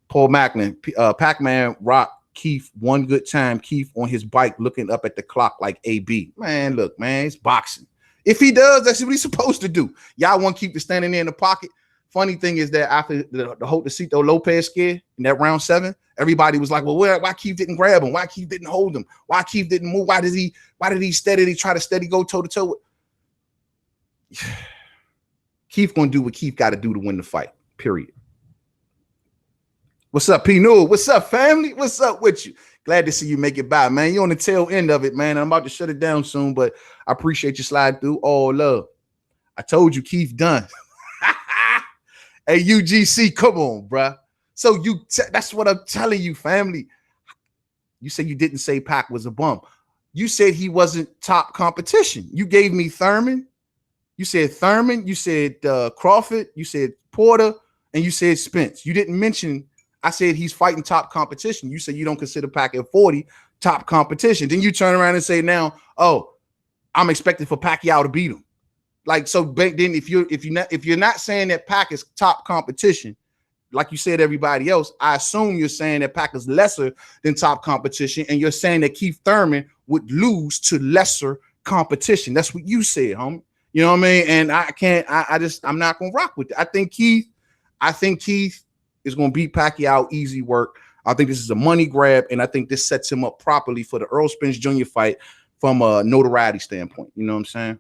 Paul Macklin, Pac-Man rock Keith one good time. Keith on his bike looking up at the clock like AB. Man, look, man, it's boxing. If he does, that's what he's supposed to do. Y'all want Keith to standing there in the pocket. Funny thing is that after the Josecito Lopez scare in that round 7, everybody was like, well, why Keith didn't grab him? Why Keith didn't hold him? Why Keith didn't move? Why did he try to steady go toe-to-toe? Keith gonna do what Keith got to do to win the fight, period. What's up, P. Newell? What's up, family? What's up with you? Glad to see you make it by, man. You're on the tail end of it, man. I'm about to shut it down soon, but I appreciate you sliding through. All love. I told you, Keith done. Hey, UGC, come on, bruh. So that's what I'm telling you, family. You said you didn't say Pac was a bum. You said he wasn't top competition. You gave me Thurman. You said Thurman. You said Crawford. You said Porter. And you said Spence. You didn't mention, I said he's fighting top competition. You said you don't consider Pac at 40 top competition. Then you turn around and say now, oh, I'm expecting for Pacquiao to beat him. Like, so then if you're not saying that Pac is top competition, like you said everybody else, I assume you're saying that Pac is lesser than top competition, and you're saying that Keith Thurman would lose to lesser competition. That's what you said, homie. You know what I mean? And I'm not gonna rock with it. I think Keith is gonna beat Pacquiao, easy work. I think this is a money grab, and I think this sets him up properly for the Errol Spence Jr. fight from a notoriety standpoint. You know what I'm saying?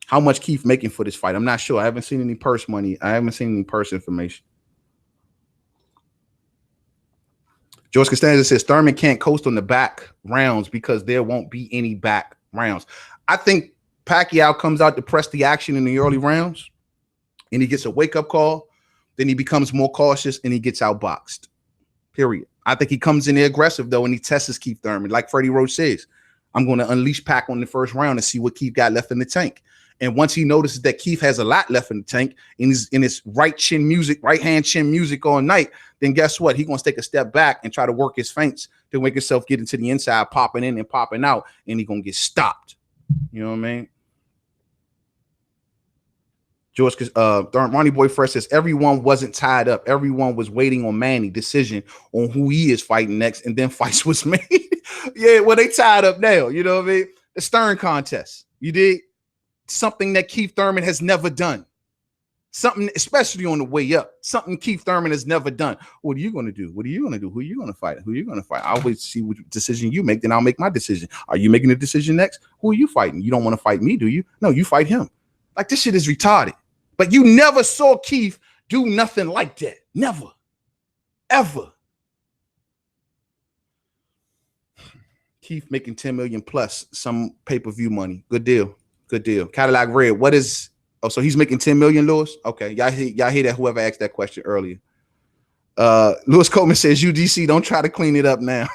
How much Keith making for this fight? I'm not sure. I haven't seen any purse money. I haven't seen any purse information. George Costanza says Thurman can't coast on the back rounds because there won't be any back rounds. I think Pacquiao comes out to press the action in the early rounds, and he gets a wake-up call. Then he becomes more cautious, and he gets outboxed. Period. I think he comes in there aggressive, though, and he tests Keith Thurman. Like Freddie Roach says, I'm going to unleash Pac on the first round and see what Keith got left in the tank. And once he notices that Keith has a lot left in the tank in his right hand chin music all night, then guess what? He's going to take a step back and try to work his feints to make himself get into the inside, popping in and popping out, and he's going to get stopped. You know what I mean? George, Ronnie Boy Fresh says everyone wasn't tied up. Everyone was waiting on Manny decision on who he is fighting next, and then fights was made. Yeah, well, they tied up now. You know what I mean? The Stern contest. You did something that Keith Thurman has never done. Something, especially on the way up, something Keith Thurman has never done. What are you going to do? What are you going to do? Who are you going to fight? Who are you going to fight? I'll wait to see what decision you make, then I'll make my decision. Are you making a decision next? Who are you fighting? You don't want to fight me, do you? No, you fight him. Like, this shit is retarded. But you never saw Keith do nothing like that. Never. Ever. Keith making 10 million plus some pay-per-view money. Good deal. Good deal. Cadillac Red, what is... Oh, so he's making 10 million, Lewis? Okay. Y'all hear that? Whoever asked that question earlier. Lewis Coleman says, UDC, don't try to clean it up now.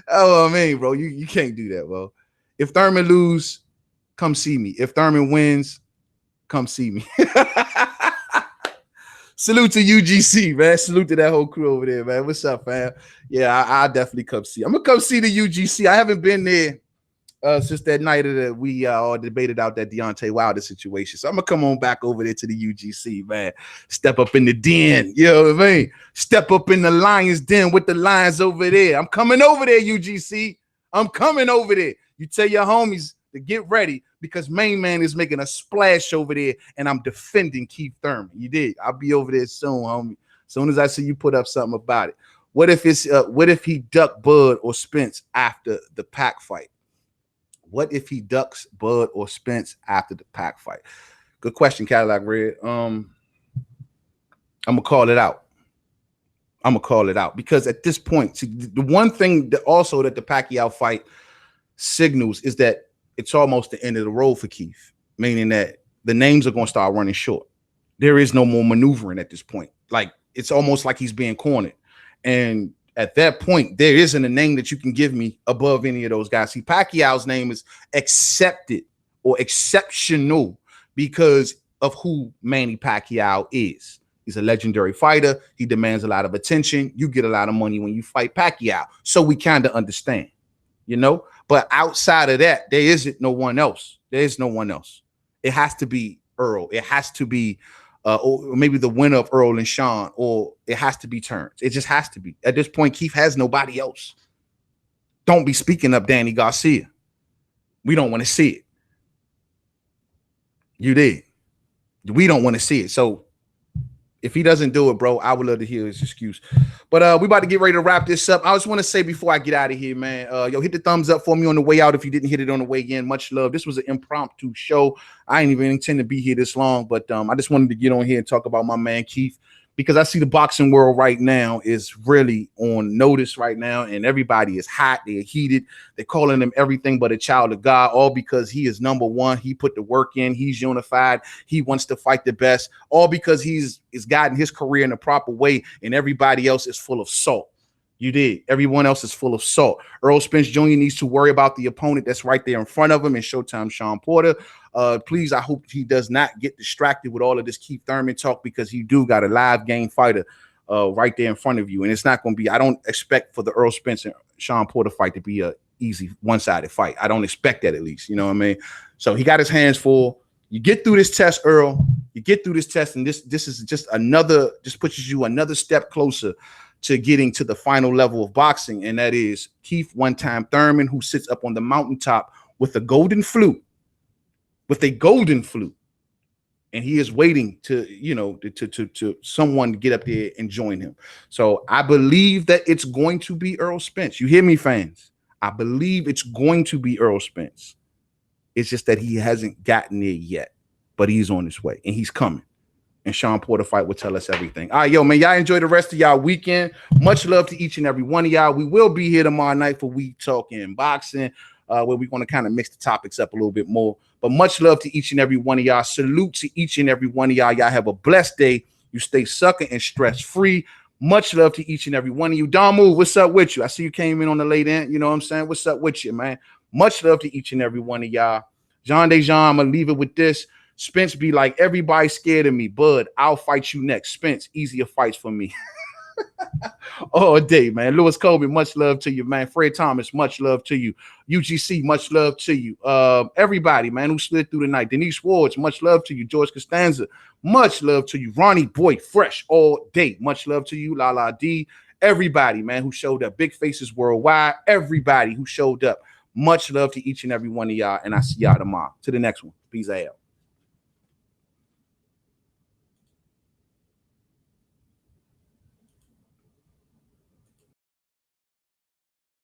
Oh, I mean, bro, you can't do that, bro. If Thurman lose, come see me. If Thurman wins, come see me. Salute to UGC, man. Salute to that whole crew over there, man. What's up, fam? Yeah, I'll definitely come see. I'm going to come see the UGC. I haven't been there since that night that we all debated out that Deontay Wilder situation. So I'm going to come on back over there to the UGC, man. Step up in the den. You know what I mean? Step up in the lion's den with the lions over there. I'm coming over there, UGC. I'm coming over there. You tell your homies to get ready because Main Man is making a splash over there and I'm defending Keith Thurman. You did. I'll be over there soon, homie. As soon as I see you put up something about it. What if he ducked Bud or Spence after the Pac fight? What if he ducks Bud or Spence after the Pac fight? Good question, Cadillac Red. I'm gonna call it out. I'm gonna call it out because at this point, see, the one thing that also that the Pacquiao fight signals is that it's almost the end of the road for Keith, meaning that the names are gonna start running short. There is no more maneuvering at this point. Like, it's almost like he's being cornered, and at that point, there isn't a name that you can give me above any of those guys. See, Pacquiao's name is accepted or exceptional because of who Manny Pacquiao is. He's a legendary fighter. He demands a lot of attention. You get a lot of money when you fight Pacquiao. So we kind of understand, you know? But outside of that, there isn't no one else. There is no one else. It has to be Errol. It has to be or maybe the winner of Errol and Sean, or it has to be Terrence. It just has to be. At this point, Keith has nobody else. Don't be speaking up Danny Garcia. We don't want to see it. You did. We don't want to see it. So if he doesn't do it, bro, I would love to hear his excuse. But we about to get ready to wrap this up. I just want to say before I get out of here, man, yo, hit the thumbs up for me on the way out if you didn't hit it on the way in. Much love. This was an impromptu show. I ain't even intend to be here this long, but I just wanted to get on here and talk about my man Keith, because I see the boxing world right now is really on notice right now, and everybody is hot. They're heated. They're calling him everything but a child of God, all because he is number one. He put the work in. He's unified. He wants to fight the best, all because he's gotten his career in the proper way, and everybody else is full of salt. You did. Everyone else is full of salt. Errol Spence Jr. needs to worry about the opponent that's right there in front of him in Showtime Sean Porter. Please, I hope he does not get distracted with all of this Keith Thurman talk, because he do got a live game fighter right there in front of you. And it's not going to be, I don't expect for the Errol Spence and Sean Porter fight to be a easy one-sided fight. I don't expect that, at least. You know what I mean? So he got his hands full. You get through this test, Earl. You get through this test, and this is just another, just pushes you another step closer to getting to the final level of boxing, and that is Keith one-time Thurman, who sits up on the mountaintop with a golden flute, and he is waiting to, you know, to someone to get up there and join him. So I believe that it's going to be Errol Spence. You hear me, fans? I believe it's going to be Errol Spence. It's just that he hasn't gotten there yet, but he's on his way, and he's coming. And Sean Porter fight will tell us everything. All right, yo, man, y'all enjoy the rest of y'all weekend. Much love to each and every one of y'all. We will be here tomorrow night for We Talking Boxing, where we're going to kind of mix the topics up a little bit more. But much love to each and every one of y'all. Salute to each and every one of y'all. Y'all have a blessed day. You stay sucker and stress-free. Much love to each and every one of you. Damu, what's up with you? I see you came in on the late end. You know what I'm saying? What's up with you, man? Much love to each and every one of y'all. Jean Dejean, I'm going to leave it with this. Spence be like, everybody's scared of me. Bud, I'll fight you next. Spence, easier fights for me. All day, man. Lewis Colby, much love to you, man. Fred Thomas, much love to you. UGC, much love to you. Everybody, man, who slid through the night. Denise Wards, much love to you. George Costanza, much love to you. Ronnie Boy, fresh all day. Much love to you. Lala D. Everybody, man, who showed up. Big Faces Worldwide. Everybody who showed up. Much love to each and every one of y'all. And I see y'all tomorrow. To the next one. Peace out.